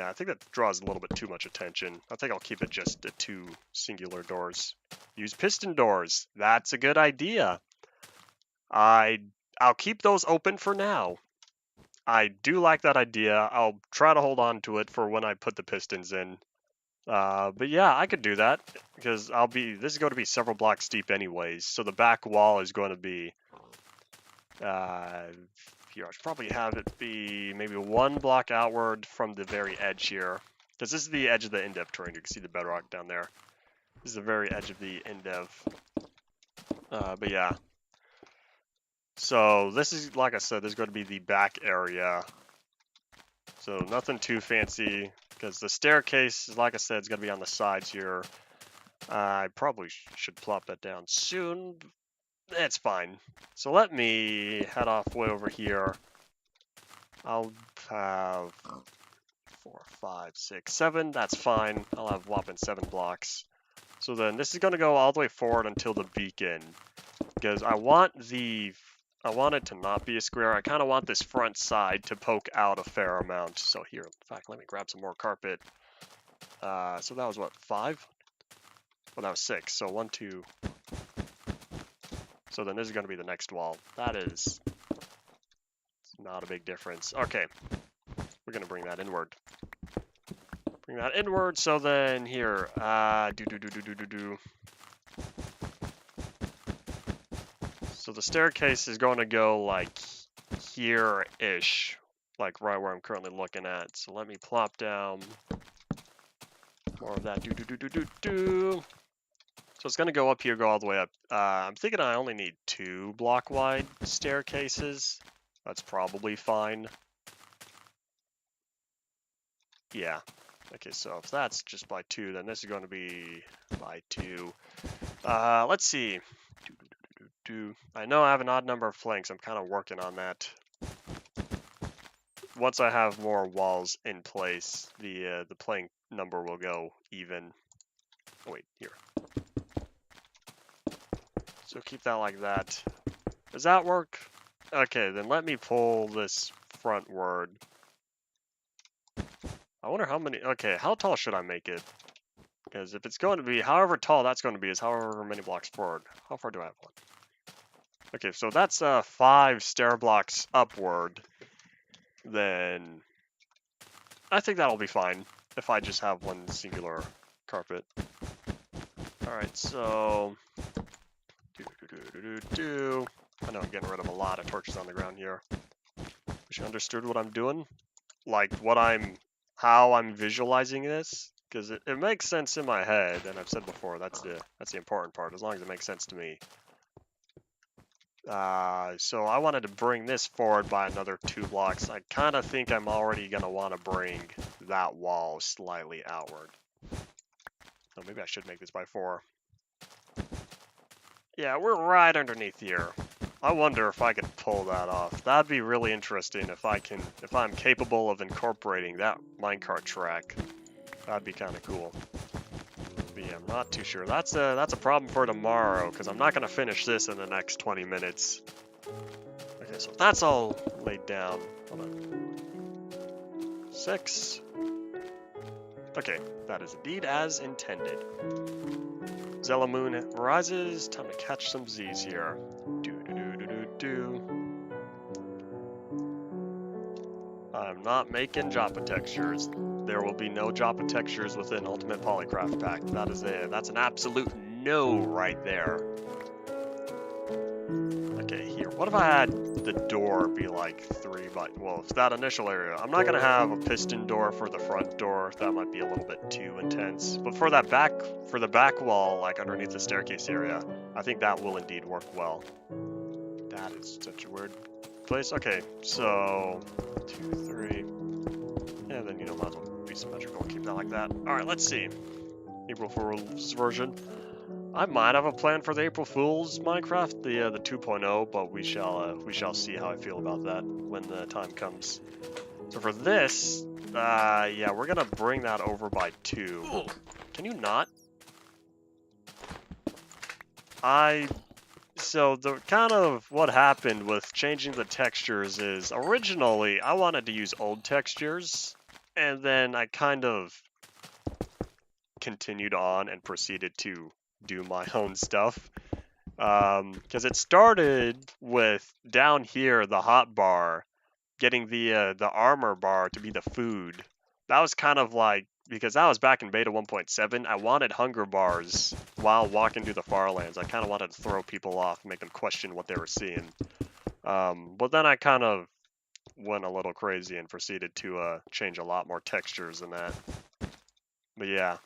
I think that draws a little bit too much attention. I think I'll keep it just the 2 singular doors. Use piston doors. That's a good idea. I'll keep those open for now. I do like that idea. I'll try to hold on to it for when I put the pistons in. But yeah, I could do that because this is going to be several blocks deep anyways. So the back wall is going to be, here, I should probably have it be maybe 1 block outward from the very edge here. Because this is the edge of the in-depth terrain. You can see the bedrock down there. This is the very edge of the in-depth. But yeah. So this is, like I said, this is going to be the back area. So nothing too fancy, because the staircase, like I said, is going to be on the sides here. I probably should plop that down soon. It's fine. So let me head off way over here. I'll have 4, 5, 6, 7. That's fine. I'll have whopping 7 blocks. So then this is going to go all the way forward until the beacon, because I want it to not be a square. I kind of want this front side to poke out a fair amount. So here, in fact, let me grab some more carpet. So that was what, 5? Well, that was 6. So 1, 2. So then this is going to be the next wall. That is not a big difference. Okay, we're going to bring that inward. Bring that inward. So then here, So the staircase is going to go like here-ish, like right where I'm currently looking at. So let me plop down more of that. So it's going to go up here, go all the way up. I'm thinking I only need 2 block wide staircases. That's probably fine. Yeah. Okay, so if that's just by 2, then this is going to be by 2. Let's see. I know I have an odd number of flanks. I'm kind of working on that. Once I have more walls in place, the plank number will go even. Oh, wait, here. So keep that like that. Does that work? Okay, then let me pull this frontward. I wonder how many. Okay, how tall should I make it? Because if it's going to be however tall that's going to be is however many blocks forward. How far do I have one? Okay, so that's 5 stair blocks upward. Then I think that'll be fine if I just have 1 singular carpet. Alright, so I know I'm getting rid of a lot of torches on the ground here. Wish you understood what I'm doing. Like how I'm visualizing this. Because it makes sense in my head, and I've said before, that's the important part, as long as it makes sense to me. So I wanted to bring this forward by another 2 blocks. I kind of think I'm already going to want to bring that wall slightly outward. So maybe I should make this by 4. Yeah, we're right underneath here. I wonder if I could pull that off. That'd be really interesting if I'm capable of incorporating that minecart track. That'd be kind of cool. But yeah, I'm not too sure. That's a problem for tomorrow, because I'm not going to finish this in the next 20 minutes. Okay, so that's all laid down. Hold on. 6. Okay, that is indeed as intended. Zella Moon rises. Time to catch some Z's here. Do. I'm not making Joppa textures. There will be no Joppa textures within Ultimate Polycraft Pack. That's an absolute no right there. Okay, here. What if I had the door be like 3 by... Well, it's that initial area. I'm not going to have a piston door for the front door. That might be a little bit too intense. But for that for the back wall, like underneath the staircase area, I think that will indeed work well. That is such a weird place. Okay, so 2, 3. Yeah, then, you know, might as well be symmetrical and keep that like that. Alright, let's see. April Fool's version. I might have a plan for the April Fool's Minecraft, the 2.0, but we shall see how I feel about that when the time comes. So for this, yeah, we're gonna bring that over by 2. Can you not? So the kind of what happened with changing the textures is originally I wanted to use old textures, and then I kind of continued on and proceeded to do my own stuff. Because it started with down here the hotbar, getting the armor bar to be the food. That was kind of like, because that was back in beta 1.7, I wanted hunger bars while walking through the Far Lands. I kind of wanted to throw people off, make them question what they were seeing. But then I kind of went a little crazy and proceeded to change a lot more textures than that. But yeah.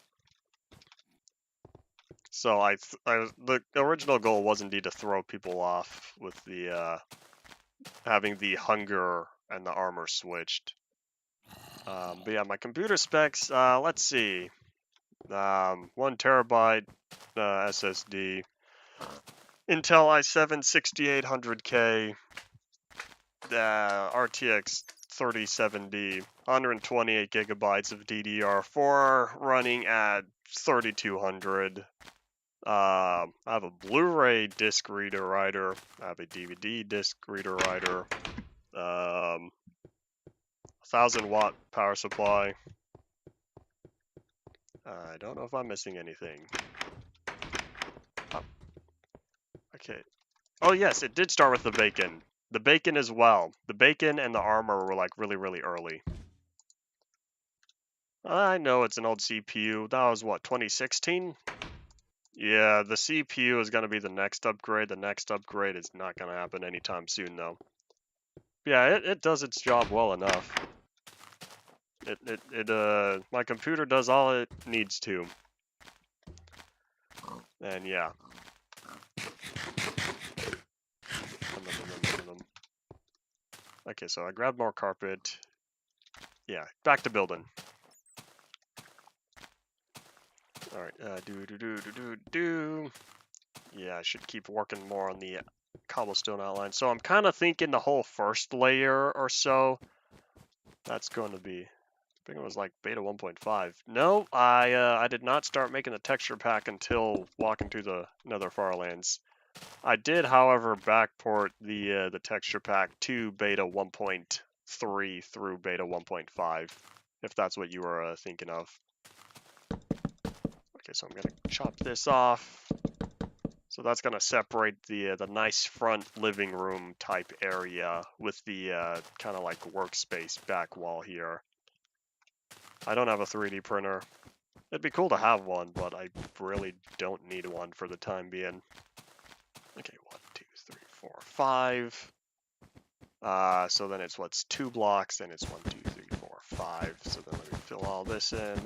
So the original goal was indeed to throw people off with the having the hunger and the armor switched. But yeah, my computer specs, let's see. 1 terabyte SSD, Intel i7 6800K, RTX 3070, 128 gigabytes of DDR4 running at 3200. I have a Blu-ray disc reader writer. I have a DVD disc reader writer. 1000-watt power supply. I don't know if I'm missing anything. Oh. Okay. Oh yes, it did start with the bacon. The bacon as well. The bacon and the armor were like really, really early. I know it's an old CPU. That was what, 2016? Yeah, the CPU is going to be the next upgrade. The next upgrade is not going to happen anytime soon, though. Yeah, it does its job well enough. My computer does all it needs to. And yeah. Okay, so I grabbed more carpet. Yeah, back to building. Alright, Yeah, I should keep working more on the cobblestone outline. So I'm kind of thinking the whole first layer or so, that's going to be, I think it was like beta 1.5. No, I did not start making the texture pack until walking through the Nether Far Lands. I did, however, backport the texture pack to beta 1.3 through beta 1.5, if that's what you were thinking of. Okay, so I'm gonna chop this off. So that's gonna separate the nice front living room type area with the kind of like workspace back wall here. I don't have a 3D printer. It'd be cool to have one, but I really don't need one for the time being. Okay, 1, 2, 3, 4, 5. So then it's what's 2 blocks, then it's 1, 2, 3, 4, 5. So then let me fill all this in.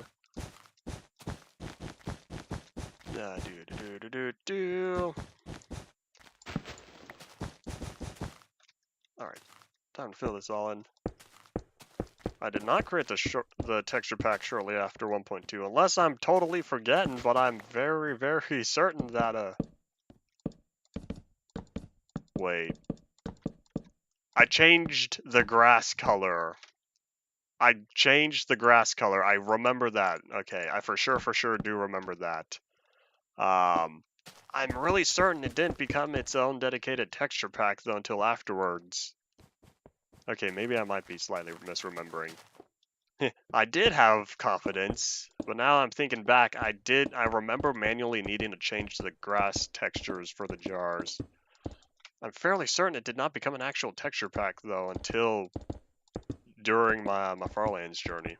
Alright, time to fill this all in. I did not create the texture pack shortly after 1.2, unless I'm totally forgetting, but I'm very, very certain that, wait. I changed the grass color. I changed the grass color. I remember that. Okay, I for sure do remember that. I'm really certain it didn't become its own dedicated texture pack, though, until afterwards. Okay, maybe I might be slightly misremembering. I did have confidence, but now I'm thinking back, I remember manually needing to change the grass textures for the jars. I'm fairly certain it did not become an actual texture pack, though, until during my Far Lands journey.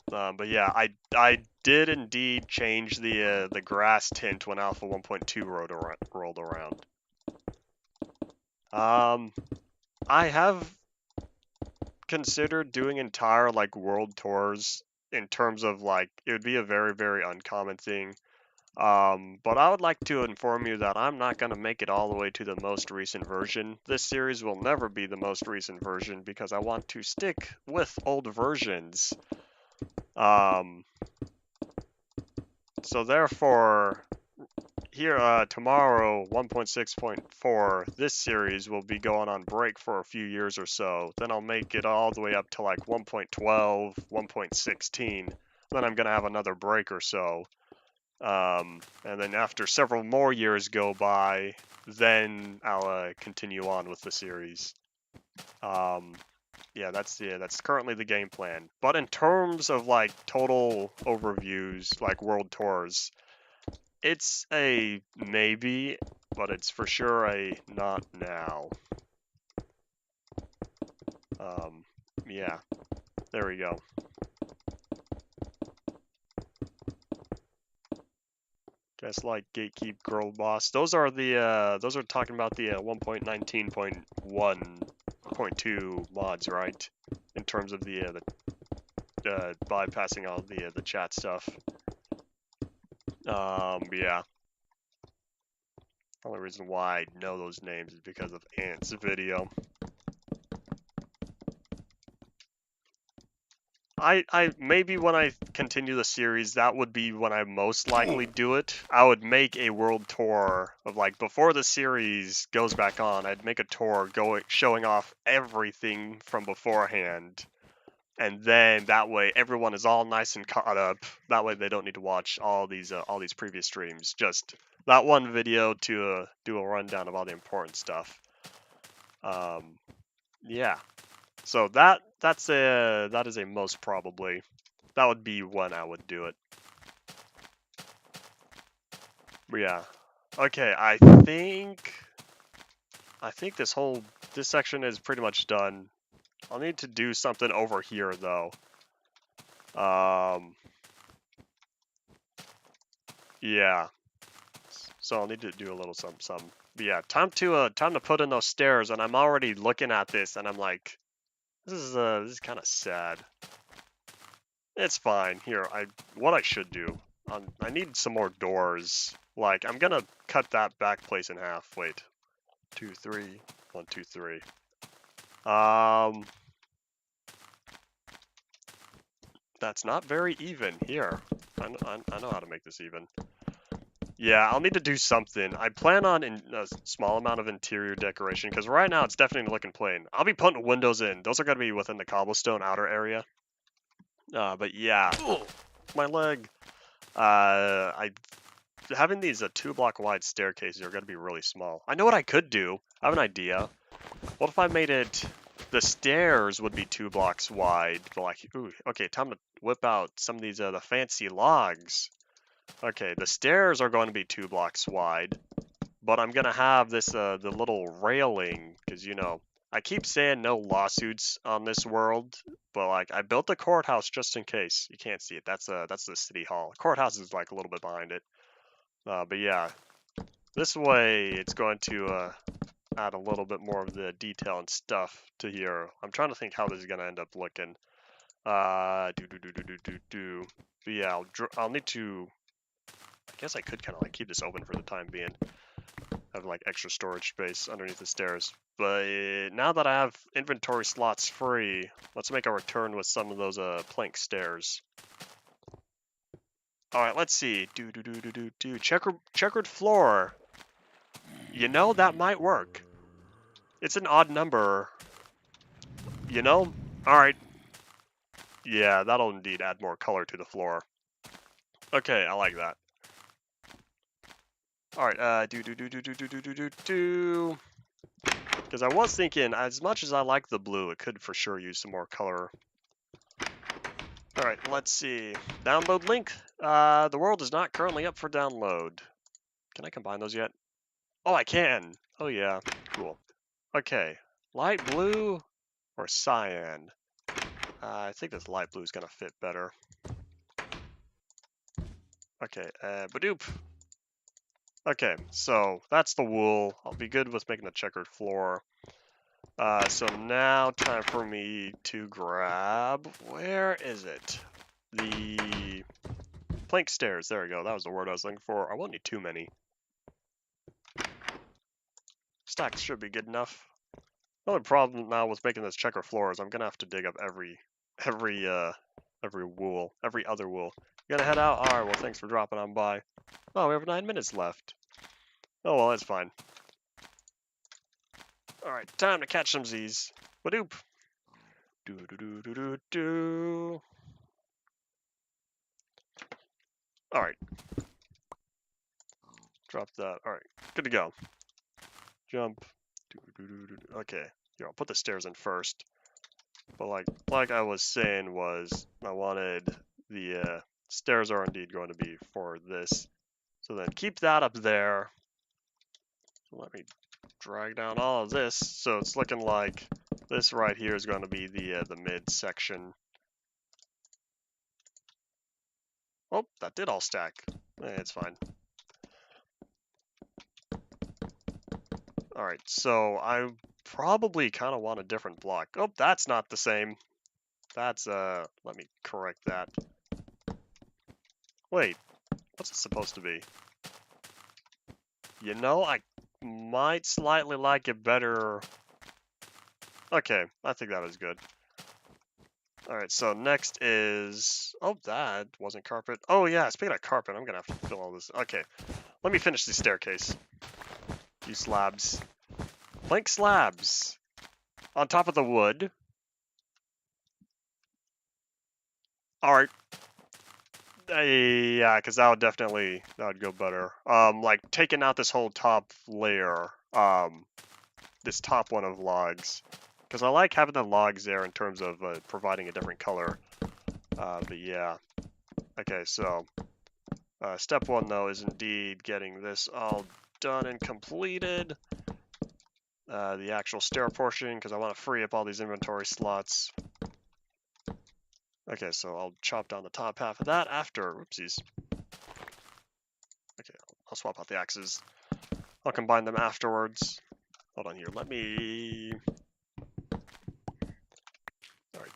But yeah, I did indeed change the grass tint when Alpha 1.2 rolled around. I have considered doing entire like world tours in terms of like it would be a very, very uncommon thing. But I would like to inform you that I'm not going to make it all the way to the most recent version. This series will never be the most recent version because I want to stick with old versions. So therefore, here tomorrow, 1.6.4, this series will be going on break for a few years or so. Then I'll make it all the way up to like 1.12, 1.16. Then I'm going to have another break or so. And then after several more years go by, then I'll continue on with the series. Yeah, that's currently the game plan. But in terms of like total overviews, like world tours, it's a maybe, but it's for sure a not now. Yeah, there we go. Guess like Gatekeep Girl Boss. Those are talking about the 1.19.1.2 mods, right? In terms of the bypassing all the chat stuff. Yeah. Only reason why I know those names is because of Ant's video. I maybe when I continue the series, that would be when I most likely do it. I would make a world tour of like before the series goes back on. I'd make a tour showing off everything from beforehand, and then that way everyone is all nice and caught up. That way they don't need to watch all these previous streams. Just that one video to do a rundown of all the important stuff. Yeah. So that is a most probably. That would be when I would do it. But yeah. Okay, I think this section is pretty much done. I'll need to do something over here though. Yeah. So I'll need to do a little some. But yeah, time to put in those stairs, and I'm already looking at this and I'm like, this is kind of sad. It's fine. Here, what I should do. I need some more doors. Like, I'm gonna cut that back place in half. Wait. 2, 3. 1, 2, 3. That's not very even. Here. I know how to make this even. Yeah, I'll need to do something. I plan on a small amount of interior decoration, because right now it's definitely looking plain. I'll be putting windows in. Those are going to be within the cobblestone outer area. But yeah. My leg. Having these 2-block wide staircases are going to be really small. I know what I could do. I have an idea. What if I made it... The stairs would be 2 blocks wide. But like, ooh, okay, time to whip out some of these the fancy logs. Okay, the stairs are going to be 2 blocks wide. But I'm going to have this the little railing. Because, you know, I keep saying no lawsuits on this world. But like, I built a courthouse just in case. You can't see it. That's the city hall. Courthouse is like a little bit behind it. But yeah, this way it's going to add a little bit more of the detail and stuff to here. I'm trying to think how this is going to end up looking. But yeah, I'll need to. I guess I could kind of like keep this open for the time being. Have like extra storage space underneath the stairs. But now that I have inventory slots free, let's make a return with some of those plank stairs. All right, let's see. Checkered floor. You know, that might work. It's an odd number. You know? All right. Yeah, that'll indeed add more color to the floor. Okay, I like that. All right. Because I was thinking, as much as I like the blue, it could for sure use some more color. Alright, let's see. Download link. The world is not currently up for download. Can I combine those yet? Oh, I can! Oh yeah, cool. Okay, light blue or cyan? I think this light blue is gonna fit better. Okay, badoop. Okay, so that's the wool. I'll be good with making a checkered floor. So now time for me to grab, where is it? The plank stairs, there we go, that was the word I was looking for. I won't need too many. Stacks should be good enough. The only problem now with making this checker floor is I'm gonna have to dig up every wool, every other wool. You gonna head out? Alright, well thanks for dropping on by. Oh, we have 9 minutes left. Oh well, that's fine. Alright, time to catch some Z's. Badoop. Do. Alright. Drop that. Alright, good to go. Jump. Okay, here, I'll put the stairs in first. But like I was saying was, I wanted the stairs are indeed going to be for this. So then keep that up there. So let me drag down all of this. So it's looking like this right here is going to be the mid section. Oh, that did all stack. It's fine. Alright, so I probably kind of want a different block. Oh, that's not the same. That's, let me correct that. Wait, what's it supposed to be? You know, I might slightly like it better. Okay, I think that was good. Alright, so next is... Oh, that wasn't carpet. Oh yeah, speaking of carpet, I'm gonna have to fill all this. Okay, let me finish the staircase. These slabs. Plank slabs. On top of the wood. Alright. Yeah, because that would go better. Like, taking out this whole top layer. This top one of logs. Because I like having the logs there in terms of providing a different color. But yeah. Okay, so step one, though, is indeed getting this all done and completed. The actual stair portion, because I want to free up all these inventory slots. Okay, so I'll chop down the top half of that after. Whoopsies. Okay, I'll swap out the axes. I'll combine them afterwards. Hold on here, let me... Alright.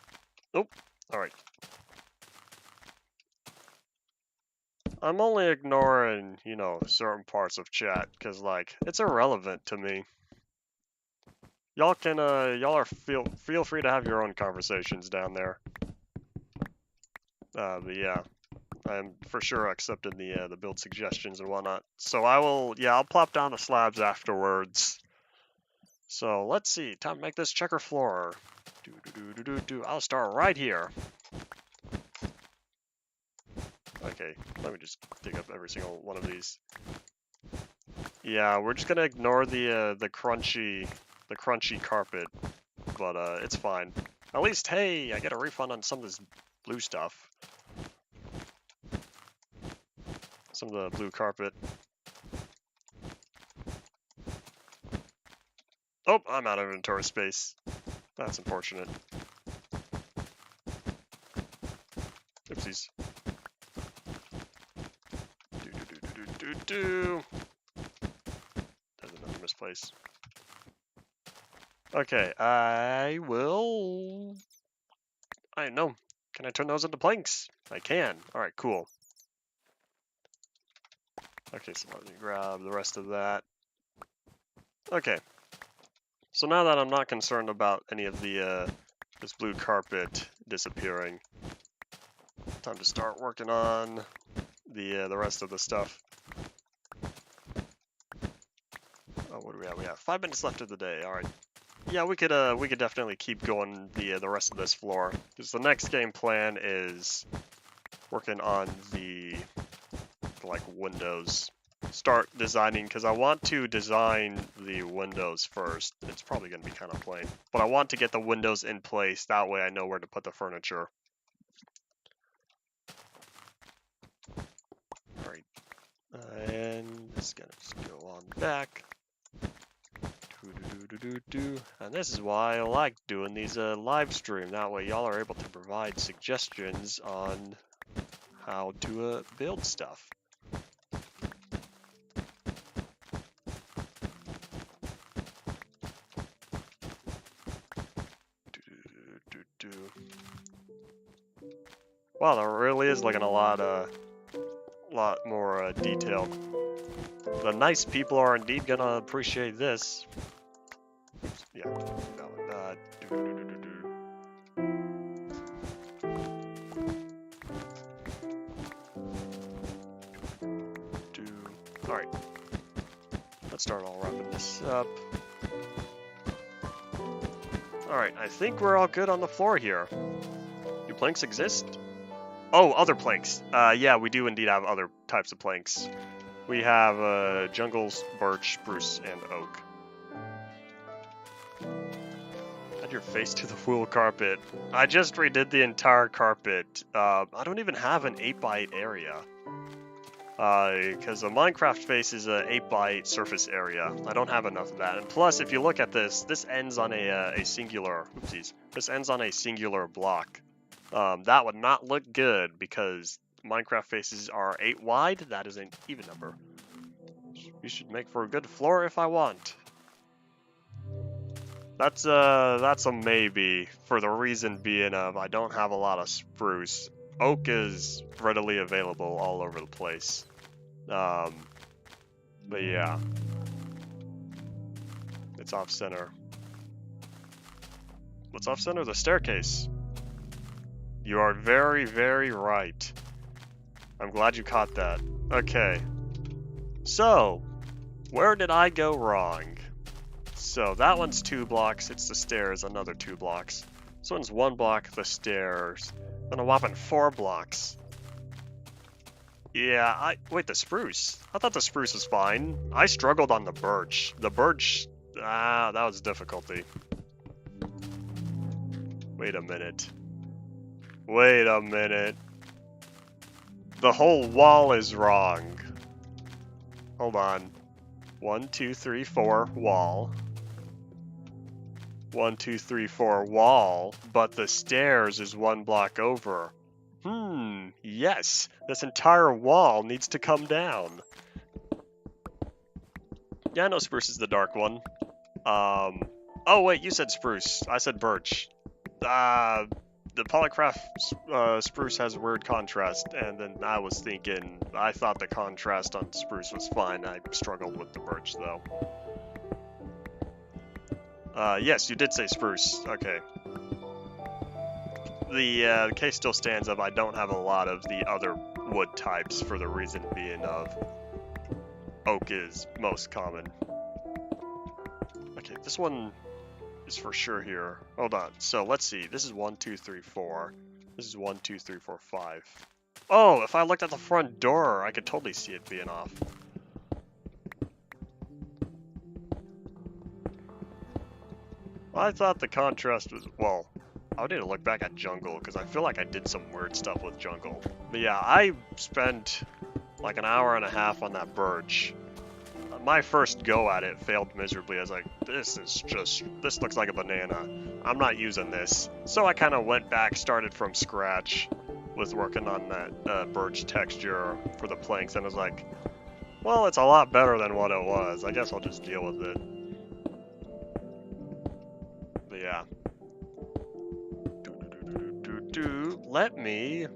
Nope. Alright. I'm only ignoring, you know, certain parts of chat, because, like, it's irrelevant to me. Y'all can, feel free to have your own conversations down there. But yeah, I'm for sure accepting the build suggestions and whatnot. So I'll plop down the slabs afterwards. So let's see, time to make this checker floor. I'll start right here. Okay, let me just dig up every single one of these. Yeah, we're just gonna ignore the crunchy carpet, but it's fine. At least, hey, I get a refund on some of this blue stuff. Some of the blue carpet. Oh, I'm out of inventory space. That's unfortunate. Oopsies. There's another misplace. Okay, I don't know. Can I turn those into planks? I can. Alright, cool. Okay, so let me grab the rest of that. Okay. So now that I'm not concerned about any of the this blue carpet disappearing, time to start working on the rest of the stuff. Oh, what do we have? We have 5 minutes left of the day. All right. Yeah, we could definitely keep going the rest of this floor, because the next game plan is working on the like windows. start designing, because I want to design the windows first. It's probably going to be kind of plain, but I want to get the windows in place. That way I know where to put the furniture. Alright, and it's going to just go on back. And this is why I like doing these live stream. That way y'all are able to provide suggestions on how to build stuff. Wow, that really is looking a lot more detailed. The nice people are indeed gonna appreciate this. Yeah, Alright. Let's start all wrapping this up. Alright, I think we're all good on the floor here. Do planks exist? Oh, other planks. Yeah, we do indeed have other types of planks. We have jungles, birch, spruce, and oak. Add your face to the wool carpet. I just redid the entire carpet. I don't even have an 8x8 area. Because a Minecraft face is a 8x8 surface area. I don't have enough of that. And plus, if you look at this, this ends on a singular. Oopsies. This ends on a singular block. That would not look good because Minecraft faces are 8 wide. That is an even number. You should make for a good floor if I want. That's a maybe, for the reason being of I don't have a lot of spruce. Oak is readily available all over the place. But yeah. It's off center. What's off center? The staircase. You are very, very right. I'm glad you caught that. Okay. So, where did I go wrong? So that one's 2 blocks, it's the stairs, another 2 blocks. This one's 1 block, the stairs, then a whopping 4 blocks. Yeah, wait, the spruce? I thought the spruce was fine. I struggled on the birch. The birch, that was difficulty. Wait a minute. Wait a minute. The whole wall is wrong. Hold on. 1, 2, 3, 4, wall. 1, 2, 3, 4, wall, but the stairs is 1 block over. Yes, this entire wall needs to come down. Yeah, I know spruce is the dark one. Oh wait, you said spruce. I said birch. The polycraft spruce has weird contrast, and then I was thinking, I thought the contrast on spruce was fine. I struggled with the birch though. Yes, you did say spruce. Okay. The case still stands up. I don't have a lot of the other wood types for the reason being of oak is most common. Okay, this one is for sure here. Hold on. So let's see. This is 1, 2, 3, 4. This is 1, 2, 3, 4, 5. Oh, if I looked at the front door, I could totally see it being off. I thought the contrast was, well, I would need to look back at jungle, because I feel like I did some weird stuff with jungle. But yeah, I spent like an hour and a half on that birch. My first go at it failed miserably. I was like, this looks like a banana. I'm not using this. So I kind of went back, started from scratch with working on that birch texture for the planks, and I was like, well, it's a lot better than what it was. I guess I'll just deal with it. But yeah. Let me...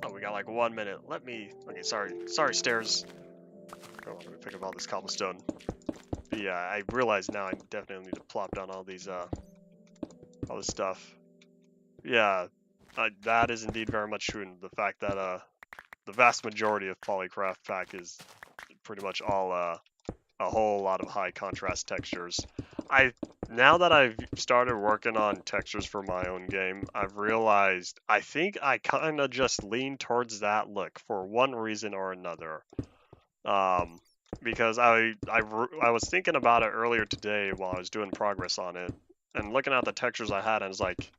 Oh, we got like 1 minute. Let me... Okay, sorry, stairs. Oh, let me pick up all this cobblestone. But yeah, I realize now I definitely need to plop down all these, all this stuff. Yeah, that is indeed very much true. And the fact that, the vast majority of Polycraft pack is pretty much all, a whole lot of high contrast textures. Now that I've started working on textures for my own game, I've realized I think I kind of just lean towards that look for one reason or another. because I was thinking about it earlier today while I was doing progress on it, and looking at the textures I had, and I was like,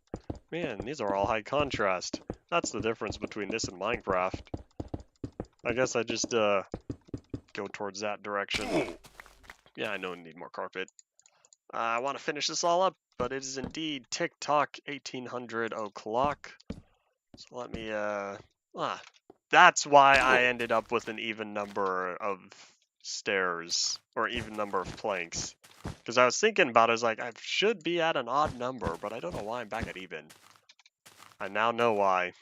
man, these are all high contrast. That's the difference between this and Minecraft. I guess I just go towards that direction. Yeah, I know I need more carpet. I want to finish this all up, but it is indeed TikTok 1800 o'clock. So let me that's why I ended up with an even number of stairs, or even number of planks. Because I was thinking about it, I was like, I should be at an odd number, but I don't know why I'm back at even. I now know why,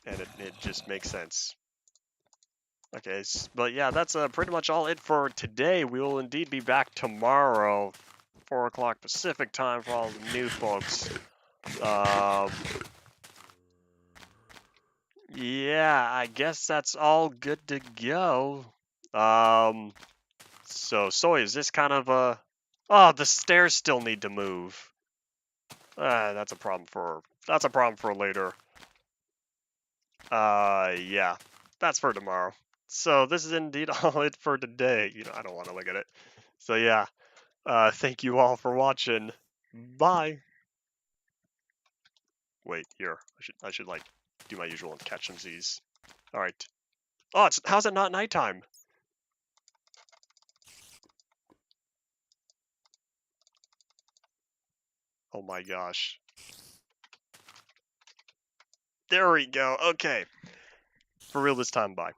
and it just makes sense. Okay, but yeah, that's pretty much all it for today. We will indeed be back tomorrow, 4 o'clock Pacific time for all the new folks. Yeah, I guess that's all good to go. So Soy, is this kind of a... Oh, the stairs still need to move. That's a problem for later. Yeah, that's for tomorrow. So this is indeed all it for today. I don't want to look at it. So yeah, thank you all for watching. Bye. Wait, here. I should like do my usual and catch some Z's. All right. Oh, how's it not nighttime? Oh my gosh. There we go. Okay. For real this time, bye.